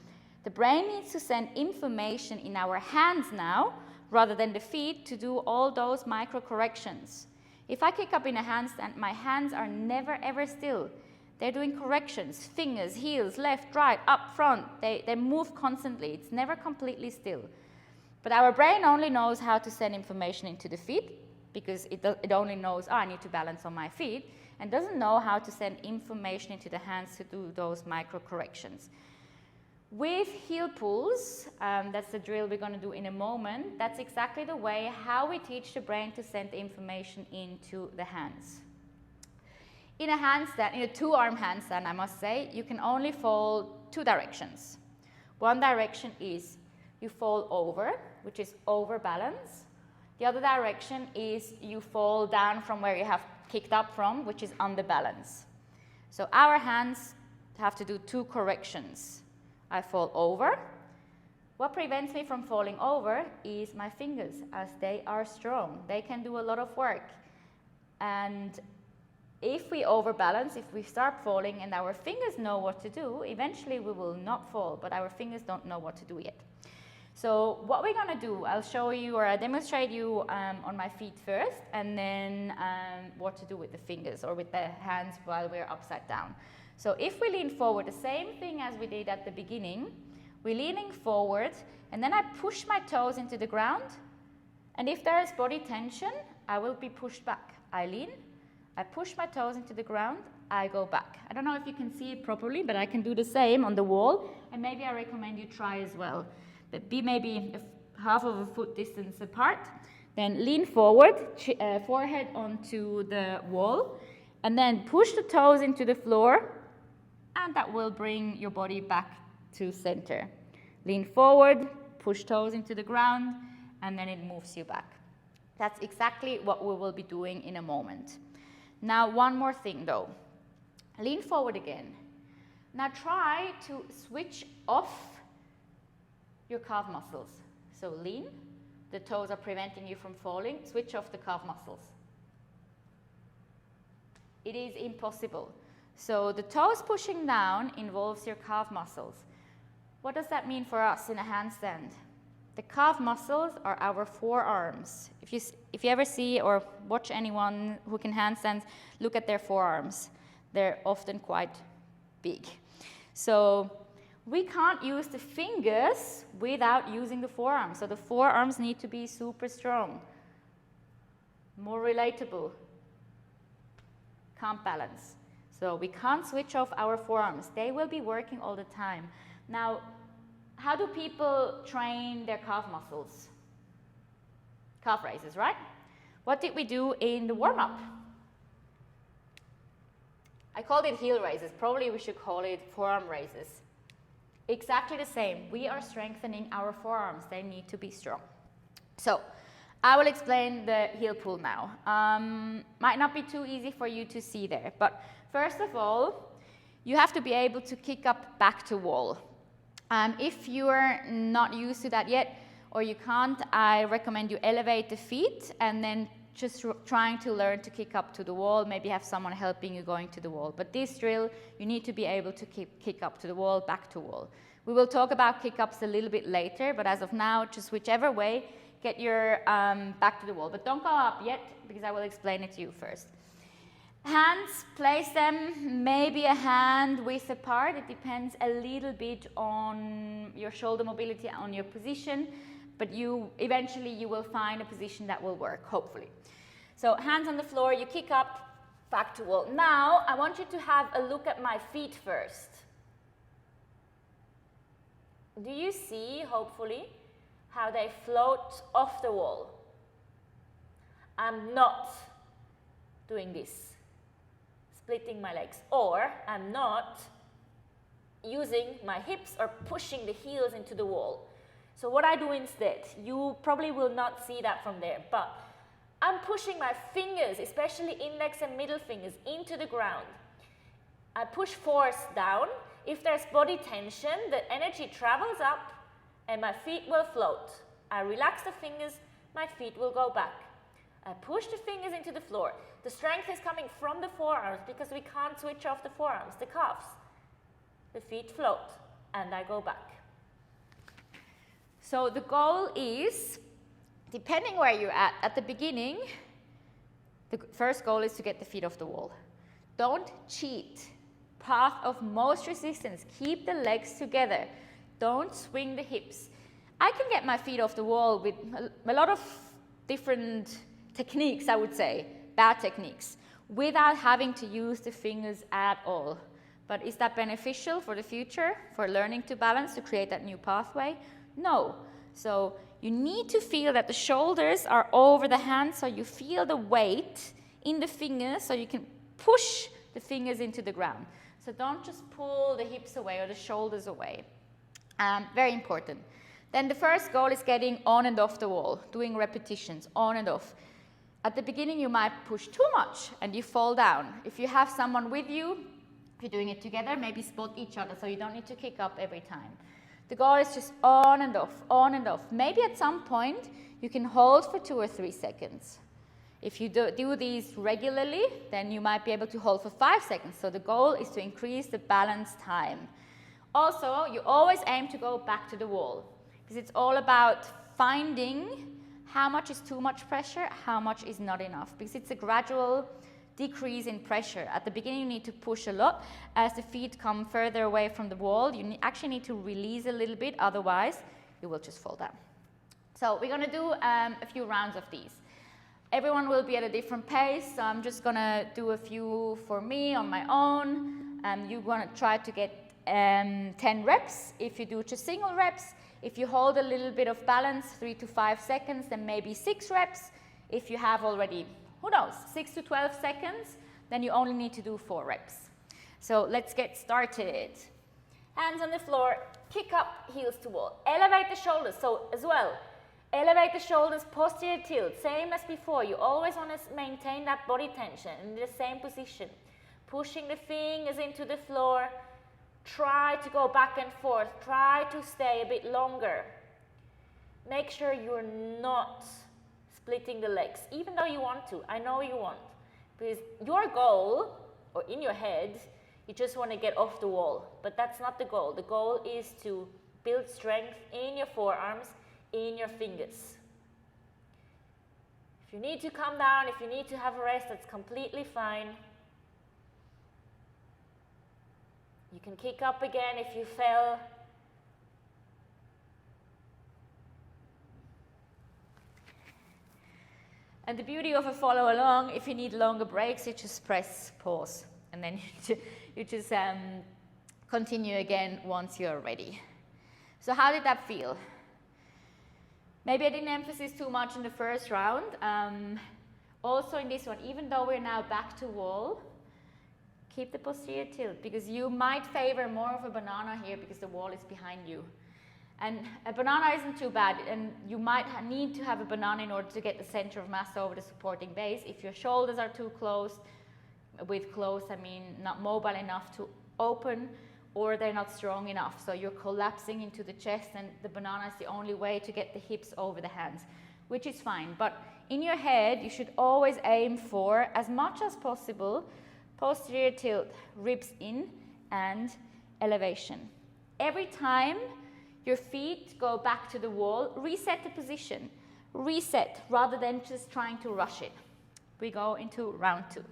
the brain needs to send information in our hands now, rather than the feet, to do all those micro corrections. If I kick up in a handstand, my hands are never ever still. They're doing corrections, fingers, heels, left, right, up, front. They move constantly. It's never completely still. But our brain only knows how to send information into the feet, because it only knows, I need to balance on my feet, and doesn't know how to send information into the hands to do those micro corrections. With heel pulls, that's the drill we're going to do in a moment, that's exactly the way how we teach the brain to send the information into the hands. In a handstand, in a two-arm handstand, I must say, you can only fall 2 directions. One direction is you fall over, which is over balance. The other direction is you fall down from where you have kicked up from, which is under balance. So our hands have to do 2 corrections. I fall over. What prevents me from falling over is my fingers, as they are strong. They can do a lot of work. And if we overbalance, if we start falling and our fingers know what to do, eventually we will not fall, but our fingers don't know what to do yet. So what we're going to do, I'll show you, or I'll demonstrate you on my feet first, and then what to do with the fingers or with the hands while we're upside down. So if we lean forward, the same thing as we did at the beginning, we're leaning forward, and then I push my toes into the ground, and if there is body tension, I will be pushed back. I lean, I push my toes into the ground, I go back. I don't know if you can see it properly, but I can do the same on the wall, and maybe I recommend you try as well. But be maybe half of a foot distance apart, then lean forward, forehead onto the wall, and then push the toes into the floor, and that will bring your body back to center. Lean forward, push toes into the ground, and then it moves you back. That's exactly what we will be doing in a moment. Now, one more thing though. Lean forward again. Now try to switch off your calf muscles. So lean, the toes are preventing you from falling, switch off the calf muscles. It is impossible. So the toes pushing down involves your calf muscles. What does that mean for us in a handstand? The calf muscles are our forearms. If you ever see or watch anyone who can handstand, look at their forearms. They're often quite big. So we can't use the fingers without using the forearms. So the forearms need to be super strong, more relatable, can't balance. So we can't switch off our forearms. They will be working all the time. Now, how do people train their calf muscles? Calf raises, right? What did we do in the warm-up? I called it heel raises. Probably we should call it forearm raises. Exactly the same. We are strengthening our forearms. They need to be strong. So I will explain the heel pull now. Might not be too easy for you to see there, but first of all, you have to be able to kick up back to wall. If you are not used to that yet, or you can't, I recommend you elevate the feet and then just trying to learn to kick up to the wall, maybe have someone helping you going to the wall. But this drill, you need to be able to kick up to the wall, back to wall. We will talk about kick-ups a little bit later, but as of now, just whichever way, get your back to the wall. But don't go up yet, because I will explain it to you first. Hands, place them maybe a hand width apart. It depends a little bit on your shoulder mobility, on your position, but eventually you will find a position that will work, hopefully. So hands on the floor, you kick up, back to wall. Now, I want you to have a look at my feet first. Do you see, hopefully, how they float off the wall? I'm not doing this, splitting my legs, or I'm not using my hips or pushing the heels into the wall. So what I do instead, you probably will not see that from there, but I'm pushing my fingers, especially index and middle fingers, into the ground. I push force down. If there's body tension, the energy travels up and my feet will float. I relax the fingers, my feet will go back. I push the fingers into the floor. The strength is coming from the forearms because we can't switch off the forearms, the calves. The feet float and I go back. So the goal is, depending where you're at the beginning, the first goal is to get the feet off the wall. Don't cheat. Path of most resistance. Keep the legs together. Don't swing the hips. I can get my feet off the wall with a lot of different techniques, I would say, bad techniques, without having to use the fingers at all. But is that beneficial for the future, for learning to balance, to create that new pathway? No. So you need to feel that the shoulders are over the hands, so you feel the weight in the fingers, so you can push the fingers into the ground. So don't just pull the hips away or the shoulders away. Very important. Then the first goal is getting on and off the wall, doing repetitions, on and off. At the beginning, you might push too much and you fall down. If you have someone with you, if you're doing it together, maybe spot each other so you don't need to kick up every time. The goal is just on and off, on and off. Maybe at some point, you can hold for 2 or 3 seconds. If you do these regularly, then you might be able to hold for 5 seconds. So the goal is to increase the balance time. Also, you always aim to go back to the wall, because it's all about finding how much is too much pressure, how much is not enough, because it's a gradual decrease in pressure. At the beginning, you need to push a lot. As the feet come further away from the wall, you actually need to release a little bit, otherwise you will just fall down. So we're going to do a few rounds of these. Everyone will be at a different pace, so I'm just gonna do a few for me on my own. You're gonna try to get 10 reps. If you do just single reps, if you hold a little bit of balance, 3 to 5 seconds, then maybe 6 reps. If you have already, who knows, 6 to 12 seconds, then you only need to do 4 reps. So let's get started. Hands on the floor, kick up, heels to wall. Elevate the shoulders, so as well, elevate the shoulders, posterior tilt, same as before. You always want to maintain that body tension in the same position. Pushing the fingers into the floor, try to go back and forth, try to stay a bit longer. Make sure you're not splitting the legs, even though you want to. I know you want, because your goal, or in your head, you just want to get off the wall, but that's not the goal. The goal is to build strength in your forearms, in your fingers. If you need to come down, if you need to have a rest, that's completely fine. You can kick up again if you fell. And the beauty of a follow along, if you need longer breaks, you just press pause, and then you just continue again once you're ready. So how did that feel? Maybe I didn't emphasize too much in the first round. Also in this one, even though we're now back to wall, keep the posterior tilt, because you might favor more of a banana here because the wall is behind you. And a banana isn't too bad, and you might need to have a banana in order to get the center of mass over the supporting base. If your shoulders are too close, with close I mean not mobile enough to open, or they're not strong enough, so you're collapsing into the chest, and the banana is the only way to get the hips over the hands, which is fine. But in your head, you should always aim for, as much as possible, posterior tilt, ribs in, and elevation. Every time your feet go back to the wall, reset the position. Reset, rather than just trying to rush it. We go into round 2.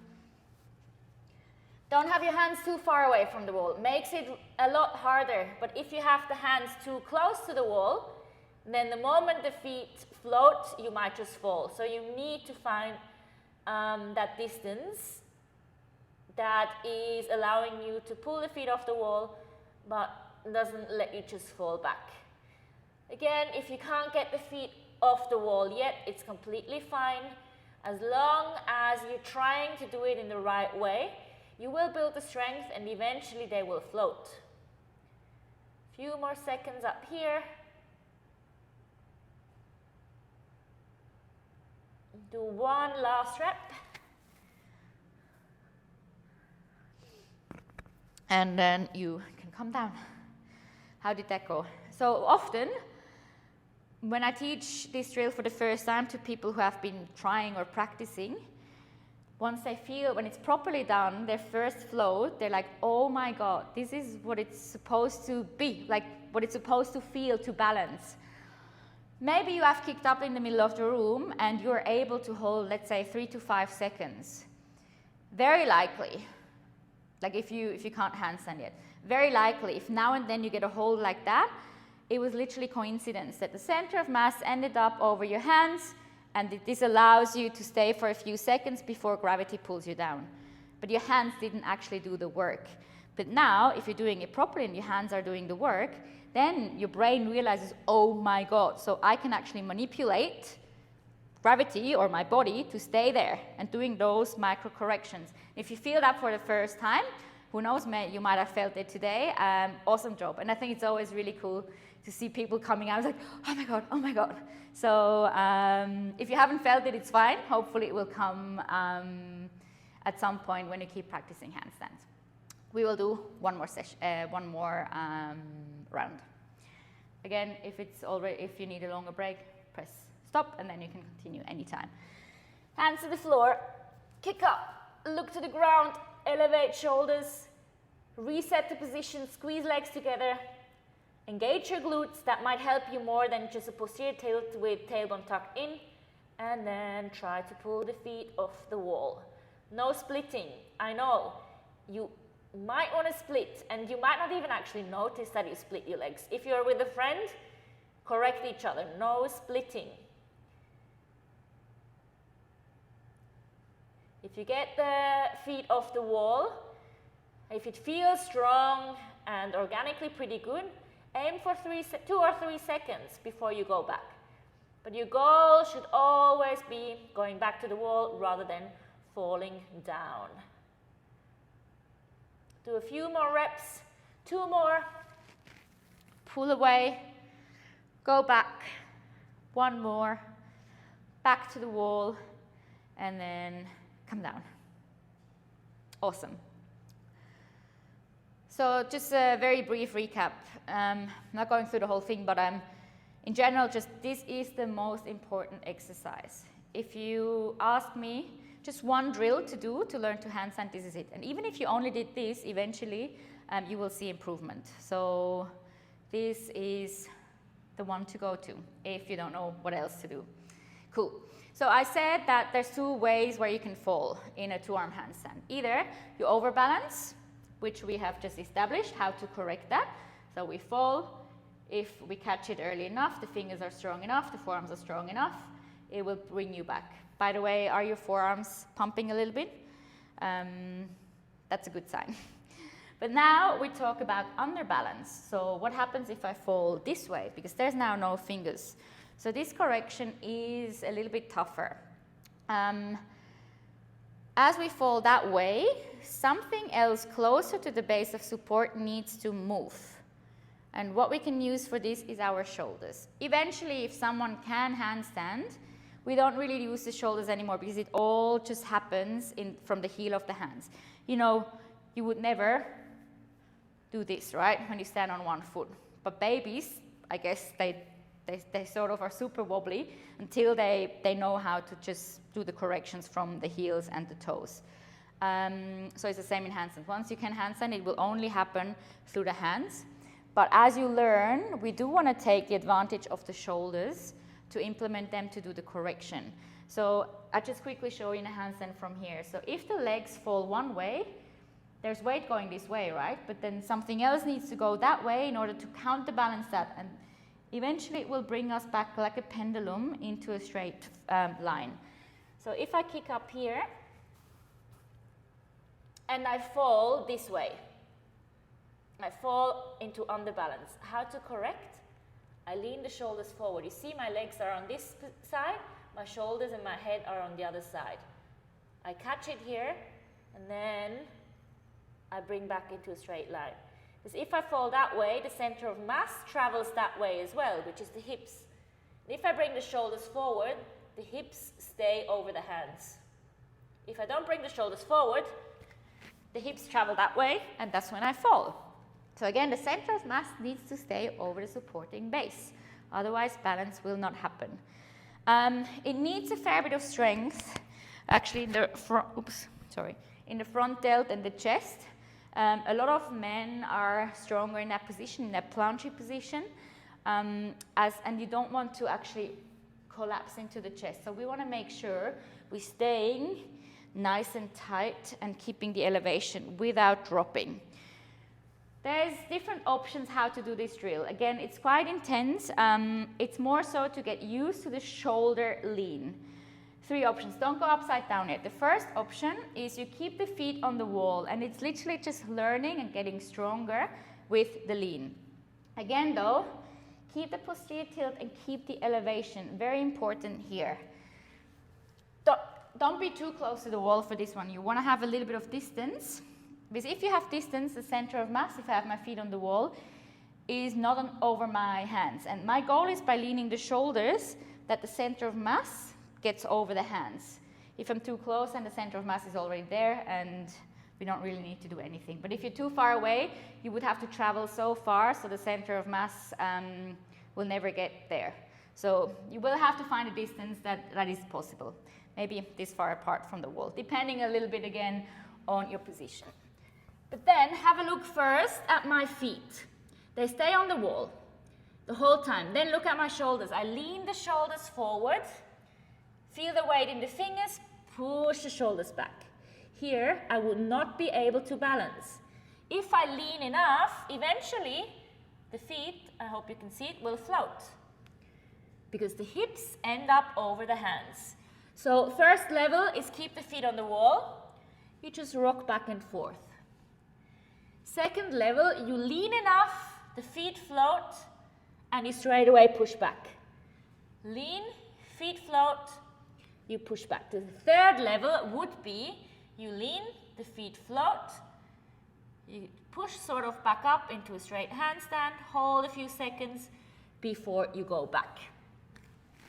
Don't have your hands too far away from the wall. Makes it a lot harder. But if you have the hands too close to the wall, then the moment the feet float, you might just fall. So you need to find that distance that is allowing you to pull the feet off the wall, but doesn't let you just fall back. Again, if you can't get the feet off the wall yet, it's completely fine. As long as you're trying to do it in the right way, you will build the strength, and eventually they will float. Few more seconds up here. Do one last rep. And then you can come down. How did that go? So often, when I teach this drill for the first time to people who have been trying or practicing, once they feel, when it's properly done, their first float, they're like, oh my God, this is what it's supposed to be, like what it's supposed to feel to balance. Maybe you have kicked up in the middle of the room and you're able to hold, let's say, 3 to 5 seconds. Very likely, like if you can't handstand yet, very likely, if now and then you get a hold like that, it was literally coincidence that the center of mass ended up over your hands, and this allows you to stay for a few seconds before gravity pulls you down. But your hands didn't actually do the work. But now, if you're doing it properly and your hands are doing the work, then your brain realizes, oh my God, so I can actually manipulate gravity or my body to stay there and doing those micro corrections. If you feel that for the first time, who knows, you might have felt it today. Awesome job. And I think it's always really cool to see people coming out like, oh my God, oh my God. So if you haven't felt it, it's fine. Hopefully it will come at some point when you keep practicing handstands. We will do one more session, round. Again, if you need a longer break, press stop, and then you can continue anytime. Hands to the floor, kick up, look to the ground, elevate shoulders, reset the position, squeeze legs together, engage your glutes. That might help you more than just a posterior tilt with tailbone tucked in, and then try to pull the feet off the wall. No splitting. I know you might want to split, and you might not even actually notice that you split your legs. If you're with a friend, correct each other. No splitting. If you get the feet off the wall, if it feels strong and organically pretty good, aim for 2 or 3 seconds before you go back. But your goal should always be going back to the wall rather than falling down. Do a few more reps, 2 more. Pull away, go back, 1 more, back to the wall, and then come down. Awesome. So just a very brief recap. I'm not going through the whole thing, but in general, just this is the most important exercise. If you ask me, just one drill to do to learn to handstand, this is it. And even if you only did this, eventually you will see improvement. So this is the one to go to if you don't know what else to do. Cool. So I said that there's 2 ways where you can fall in a 2-arm handstand. Either you overbalance, which we have just established how to correct that. So we fall. If we catch it early enough, the fingers are strong enough, the forearms are strong enough, it will bring you back. By the way, are your forearms pumping a little bit? That's a good sign. But now we talk about underbalance. So what happens if I fall this way? Because there's now no fingers. So this correction is a little bit tougher. As we fall that way, something else closer to the base of support needs to move. And what we can use for this is our shoulders. Eventually, if someone can handstand, we don't really use the shoulders anymore because it all just happens from the heel of the hands. You know, you would never do this, right, when you stand on 1 foot. But babies, I guess they sort of are super wobbly until they know how to just do the corrections from the heels and the toes. So it's the same in handstand. Once you can handstand, it will only happen through the hands. But as you learn, we do want to take the advantage of the shoulders to implement them to do the correction. So I'll just quickly show you in a handstand from here. So if the legs fall one way, there's weight going this way, right? But then something else needs to go that way in order to counterbalance that. And eventually it will bring us back like a pendulum into a straight line. So if I kick up here and I fall this way, I fall into underbalance. How to correct? I lean the shoulders forward. You see my legs are on this side, my shoulders and my head are on the other side. I catch it here and then I bring back into a straight line. Because if I fall that way, the center of mass travels that way as well, which is the hips. And if I bring the shoulders forward, the hips stay over the hands. If I don't bring the shoulders forward, the hips travel that way, and that's when I fall. So again, the center of mass needs to stay over the supporting base. Otherwise, balance will not happen. It needs a fair bit of strength, actually in the front delt and the chest. A lot of men are stronger in that position, in that plungey position, and you don't want to actually collapse into the chest. So we want to make sure we're staying nice and tight and keeping the elevation without dropping. There's different options how to do this drill. Again, it's quite intense. It's more so to get used to the shoulder lean. 3 options. Don't go upside down yet. The first option is you keep the feet on the wall, and it's literally just learning and getting stronger with the lean. Again though, keep the posterior tilt and keep the elevation. Very important here. Don't be too close to the wall for this one. You want to have a little bit of distance. Because if you have distance, the center of mass, if I have my feet on the wall, is not over my hands. And my goal is by leaning the shoulders that the center of mass gets over the hands. If I'm too close and the center of mass is already there, and we don't really need to do anything. But if you're too far away, you would have to travel so far, so the center of mass will never get there. So you will have to find a distance that is possible. Maybe this far apart from the wall, depending a little bit again on your position. But then have a look first at my feet. They stay on the wall the whole time. Then look at my shoulders. I lean the shoulders forward. Feel the weight in the fingers. Push the shoulders back. Here, I will not be able to balance. If I lean enough, eventually the feet, I hope you can see it, will float. Because the hips end up over the hands. So first level is keep the feet on the wall. You just rock back and forth. Second level, you lean enough, the feet float, and you straight away push back. Lean, feet float, you push back. The third level would be you lean, the feet float, you push sort of back up into a straight handstand, hold a few seconds before you go back.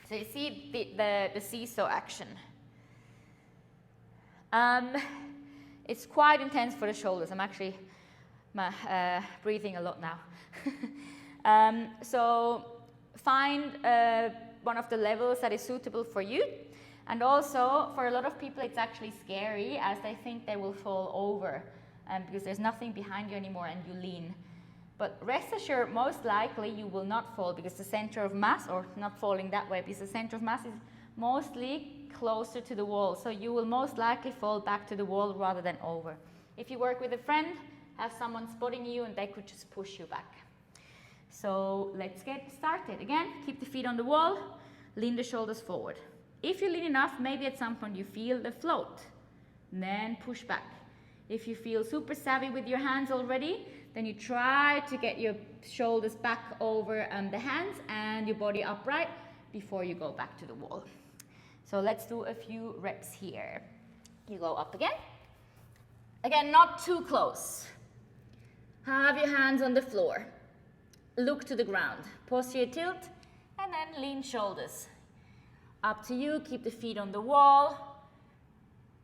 So you see the seesaw action. It's quite intense for the shoulders. I'm actually breathing a lot now. So find one of the levels that is suitable for you. And also, for a lot of people, it's actually scary as they think they will fall over because there's nothing behind you anymore and you lean. But rest assured, most likely you will not fall because the center of mass, or not falling that way, because the center of mass is mostly closer to the wall. So you will most likely fall back to the wall rather than over. If you work with a friend, have someone spotting you and they could just push you back. So let's get started. Again, keep the feet on the wall, lean the shoulders forward. If you lean enough, maybe at some point you feel the float, then push back. If you feel super savvy with your hands already, then you try to get your shoulders back over the hands and your body upright before you go back to the wall. So let's do a few reps here. You go up again. Again, not too close. Have your hands on the floor. Look to the ground. Posterior tilt and then lean shoulders. Up to you, keep the feet on the wall.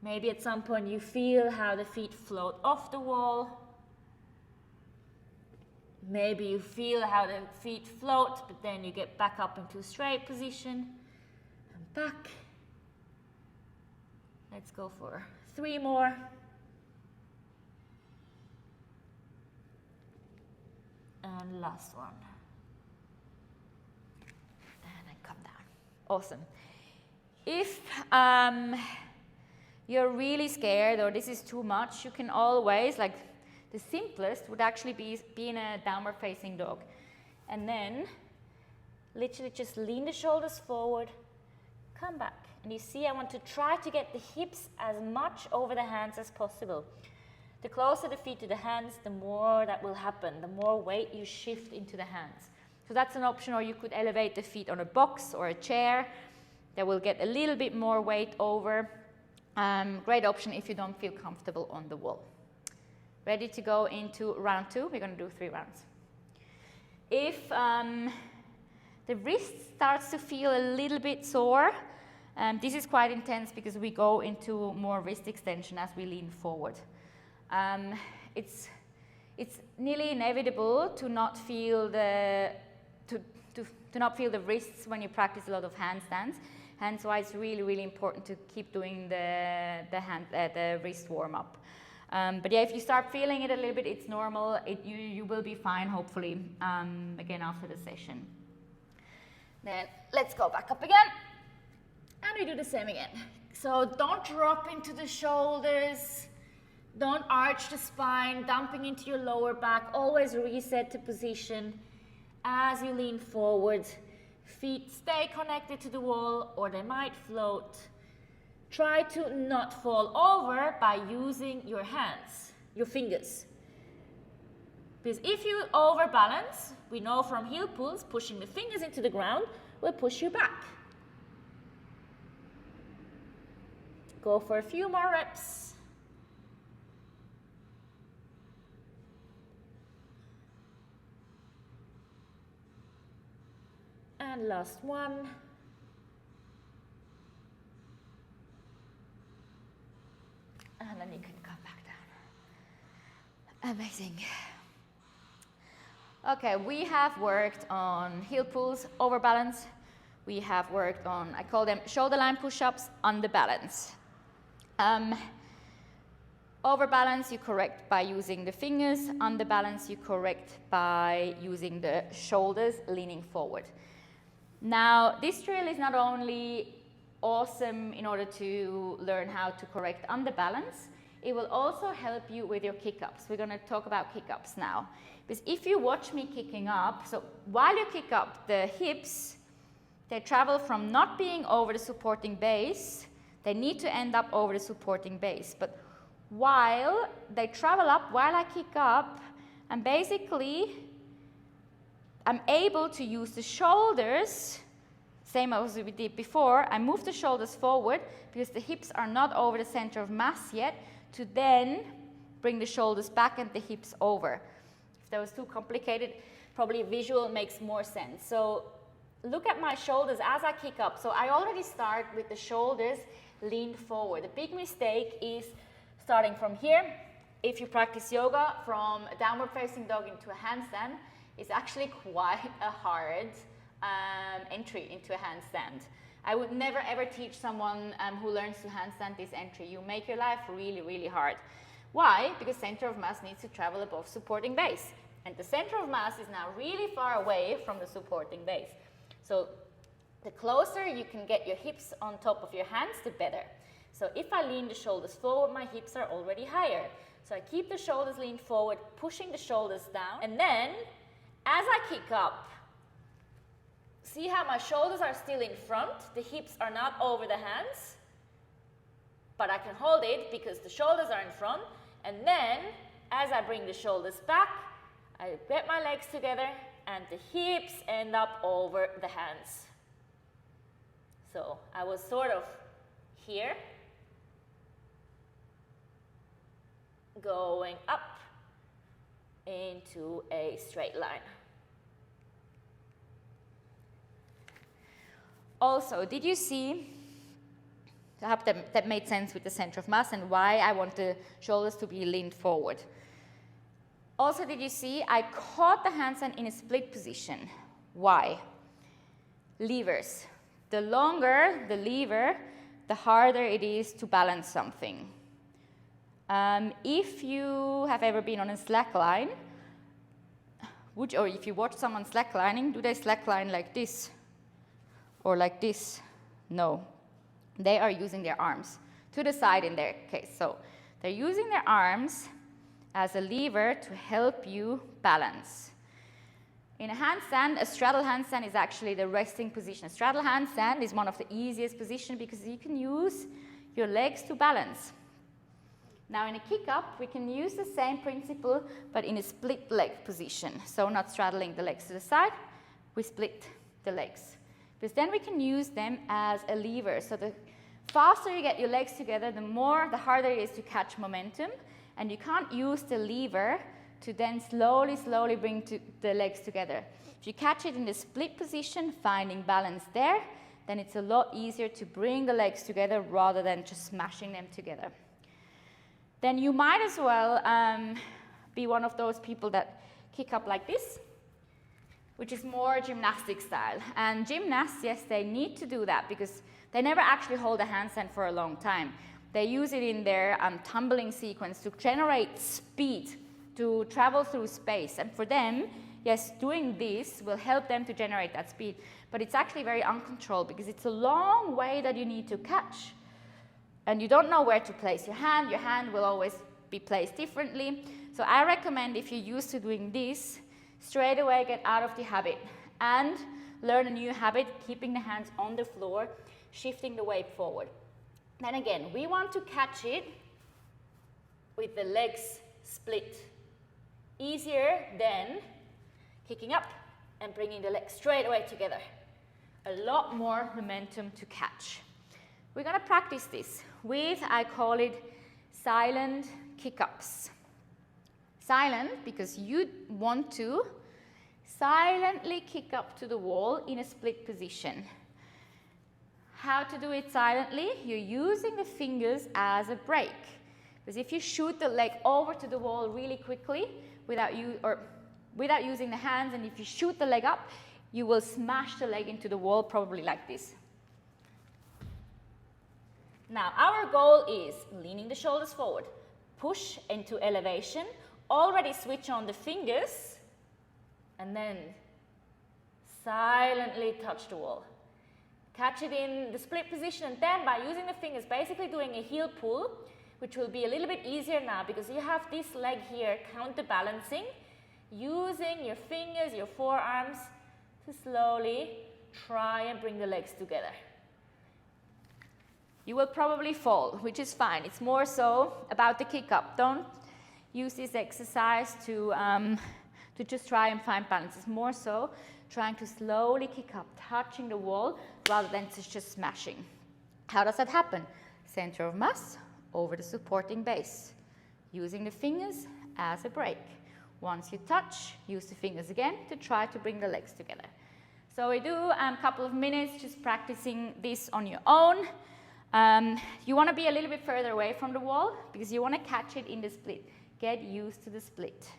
Maybe at some point you feel how the feet float off the wall. Maybe you feel how the feet float, but then you get back up into a straight position and back. Let's go for 3 more. And last one. And then come down. Awesome. If you're really scared or this is too much, you can always, like, the simplest would actually be in a downward facing dog. And then literally just lean the shoulders forward, come back. And you see, I want to try to get the hips as much over the hands as possible. The closer the feet to the hands, the more that will happen, the more weight you shift into the hands. So that's an option, or you could elevate the feet on a box or a chair. That will get a little bit more weight over. Great option if you don't feel comfortable on the wall. Ready to go into round 2? We're going to do 3 rounds. If the wrist starts to feel a little bit sore, this is quite intense because we go into more wrist extension as we lean forward. It's nearly inevitable to not feel the wrists when you practice a lot of handstands. Hence why it's really, really important to keep doing the wrist warm up. But yeah, if you start feeling it a little bit, it's normal. You will be fine, hopefully, again after the session. Then let's go back up again. And we do the same again. So don't drop into the shoulders. Don't arch the spine, dumping into your lower back. Always reset to position as you lean forward. Feet stay connected to the wall or they might float. Try to not fall over by using your hands, your fingers. Because if you overbalance, we know from heel pulls, pushing the fingers into the ground will push you back. Go for a few more reps. And last one. And then you can come back down. Amazing. Okay, we have worked on heel pulls, overbalance. We have worked on, I call them shoulder line push-ups, under balance. Overbalance you correct by using the fingers. Under balance you correct by using the shoulders, leaning forward. Now, this drill is not only awesome in order to learn how to correct under balance, it will also help you with your kick-ups. We're going to talk about kick-ups now. Because if you watch me kicking up, so while you kick up, the hips, they travel from not being over the supporting base They need to end up over the supporting base. But while they travel up, while I kick up, and basically I'm able to use the shoulders, same as we did before. I move the shoulders forward because the hips are not over the center of mass yet, to then bring the shoulders back and the hips over. If that was too complicated, probably visual makes more sense. So look at my shoulders as I kick up. So I already start with the shoulders leaned forward. The big mistake is starting from here. If you practice yoga, from a downward facing dog into a handstand, it's actually quite a hard entry into a handstand. I would never ever teach someone who learns to handstand this entry. You make your life really, really hard. Why? Because center of mass needs to travel above supporting base. And the center of mass is now really far away from the supporting base. So the closer you can get your hips on top of your hands, the better. So if I lean the shoulders forward, my hips are already higher. So I keep the shoulders leaned forward, pushing the shoulders down. And then, as I kick up, see how my shoulders are still in front? The hips are not over the hands. But I can hold it because the shoulders are in front. And then, as I bring the shoulders back, I get my legs together and the hips end up over the hands. So I was sort of here, going up into a straight line. Also, did you see, I hope that made sense with the center of mass and why I want the shoulders to be leaned forward. Also, did you see I caught the handstand in a split position? Why? Levers. The longer the lever, the harder it is to balance something. If you have ever been on a slack line, or if you watch someone slacklining, do they slackline like this? Or like this? No. They are using their arms to the side in their case. So they're using their arms as a lever to help you balance. In a handstand, a straddle handstand is actually the resting position. A straddle handstand is one of the easiest positions because you can use your legs to balance. Now in a kick up, we can use the same principle, but in a split leg position. So not straddling the legs to the side, we split the legs. Because then we can use them as a lever. So the faster you get your legs together, the harder it is to catch momentum. And you can't use the lever to then slowly bring the legs together. If you catch it in the split position, finding balance there, then it's a lot easier to bring the legs together rather than just smashing them together. Then you might as well be one of those people that kick up like this, which is more gymnastic style. And gymnasts, yes, they need to do that because they never actually hold a handstand for a long time. They use it in their tumbling sequence to generate speed, to travel through space. And for them, yes, doing this will help them to generate that speed. But it's actually very uncontrolled because it's a long way that you need to catch. And you don't know where to place your hand will always be placed differently. So I recommend if you're used to doing this, straight away get out of the habit and learn a new habit, keeping the hands on the floor, shifting the weight forward. Then again, we want to catch it with the legs split. Easier than kicking up and bringing the legs straight away together. A lot more momentum to catch. We're going to practice this with, I call it, silent kick-ups. Silent because you want to silently kick up to the wall in a split position. How to do it silently? You're using the fingers as a brake. Because if you shoot the leg over to the wall really quickly without using the hands, and if you shoot the leg up, you will smash the leg into the wall, probably like this. Now, our goal is leaning the shoulders forward, push into elevation, already switch on the fingers, and then silently touch the wall. Catch it in the split position, and then by using the fingers, basically doing a heel pull, which will be a little bit easier now because you have this leg here counterbalancing, using your fingers, your forearms, to slowly try and bring the legs together. you will probably fall, which is fine. It's more so about the kick up. Don't use this exercise to just try and find balance. It's more so trying to slowly kick up, touching the wall rather than just smashing. How does that happen? Center of mass over the supporting base, using the fingers as a brake. Once you touch, use the fingers again to try to bring the legs together. So we do a couple of minutes just practicing this on your own. You want to be a little bit further away from the wall because you want to catch it in the split. Get used to the split.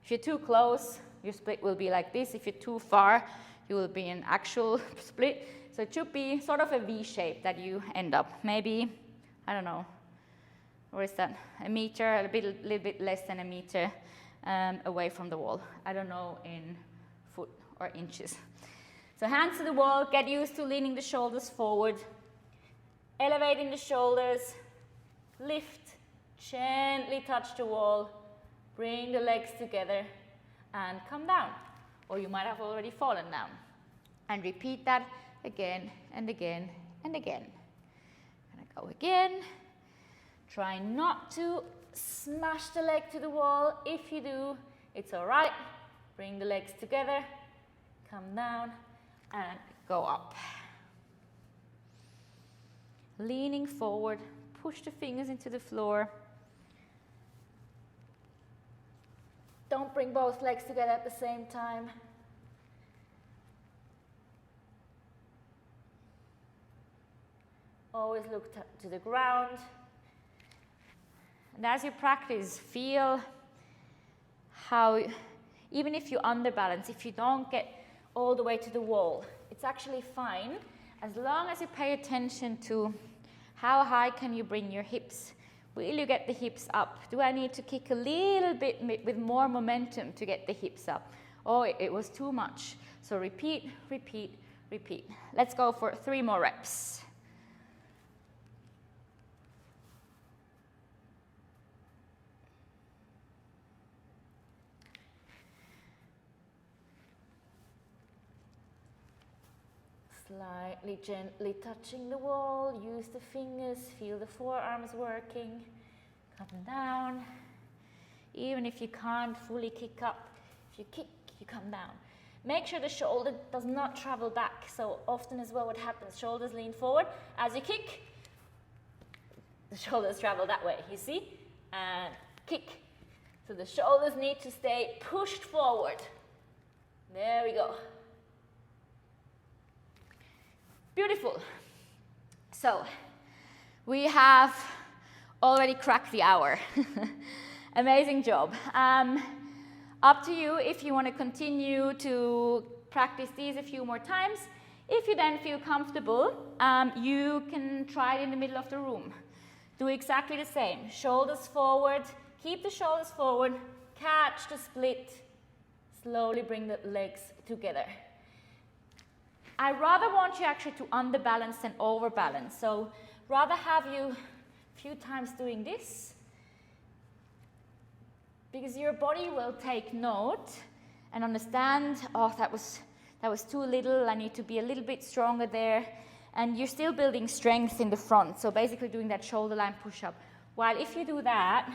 If you're too close, your split will be like this. If you're too far, you will be an actual split. So it should be sort of a V shape that you end up. Maybe, I don't know, where is that? A meter, a little bit less than a meter away from the wall. I don't know in foot or inches. So hands to the wall, get used to leaning the shoulders forward, elevating the shoulders, lift, gently touch the wall, bring the legs together and come down. Or you might have already fallen down. And repeat that again and again and again. Gonna go again. Try not to smash the leg to the wall. If you do, it's all right. Bring the legs together, come down and go up. Leaning forward, push the fingers into the floor. Don't bring both legs together at the same time. Always look to the ground. And as you practice, feel how, even if you underbalance, if you don't get all the way to the wall, it's actually fine as long as you pay attention to how high can you bring your hips. Will you get the hips up? Do I need to kick a little bit with more momentum to get the hips up? Oh, it was too much. So repeat, repeat, repeat. Let's go for 3 more reps. Slightly gently touching the wall, use the fingers, feel the forearms working, come down. Even if you can't fully kick up, if you kick, you come down. Make sure the shoulder does not travel back. So often as well what happens, shoulders lean forward. As you kick, the shoulders travel that way, you see? And kick. So the shoulders need to stay pushed forward. There we go. Beautiful. So we have already cracked the hour. Amazing job. Up to you if you want to continue to practice these a few more times. If you then feel comfortable, you can try it in the middle of the room. Do exactly the same. Shoulders forward, keep the shoulders forward, catch the split, slowly bring the legs together. I rather want you actually to underbalance than overbalance. So rather have you a few times doing this, because your body will take note and understand, oh, that was too little, I need to be a little bit stronger there. And you're still building strength in the front. So basically doing that shoulder line push-up. While if you do that,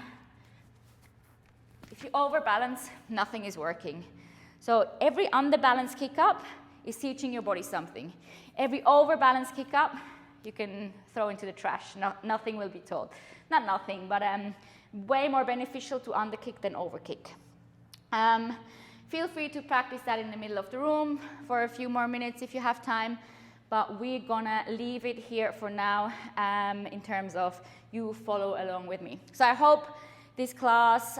if you overbalance, nothing is working. So every underbalance kick up is teaching your body something. Every overbalance kick up, you can throw into the trash. Nothing will be taught. Not nothing, but way more beneficial to underkick than overkick. Feel free to practice that in the middle of the room for a few more minutes if you have time, but we're gonna leave it here for now in terms of you follow along with me. So I hope this class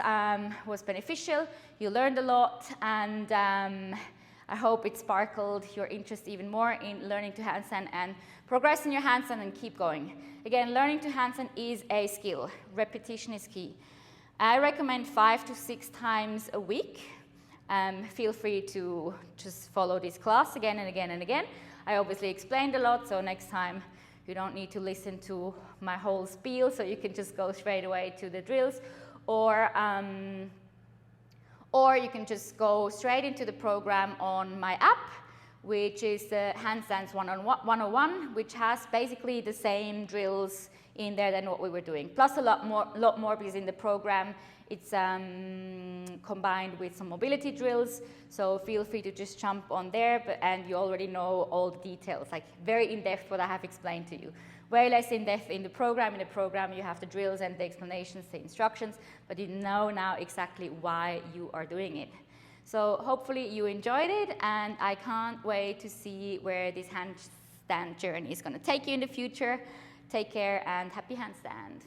was beneficial, you learned a lot, and I hope it sparkled your interest even more in learning to handstand and progress in your handstand and keep going. Again, learning to handstand is a skill. Repetition is key. I recommend 5 to 6 times a week. Feel free to just follow this class again and again and again. I obviously explained a lot, so next time you don't need to listen to my whole spiel, so you can just go straight away to the drills, or you can just go straight into the program on my app, which is the Handstands 101, which has basically the same drills in there than what we were doing, plus a lot more because in the program it's combined with some mobility drills, so feel free to just jump on there, and you already know all the details, like very in-depth what I have explained to you. Way less in-depth in the program. In the program you have the drills and the explanations, the instructions, but you know now exactly why you are doing it. So hopefully you enjoyed it, and I can't wait to see where this handstand journey is going to take you in the future. Take care and happy handstand.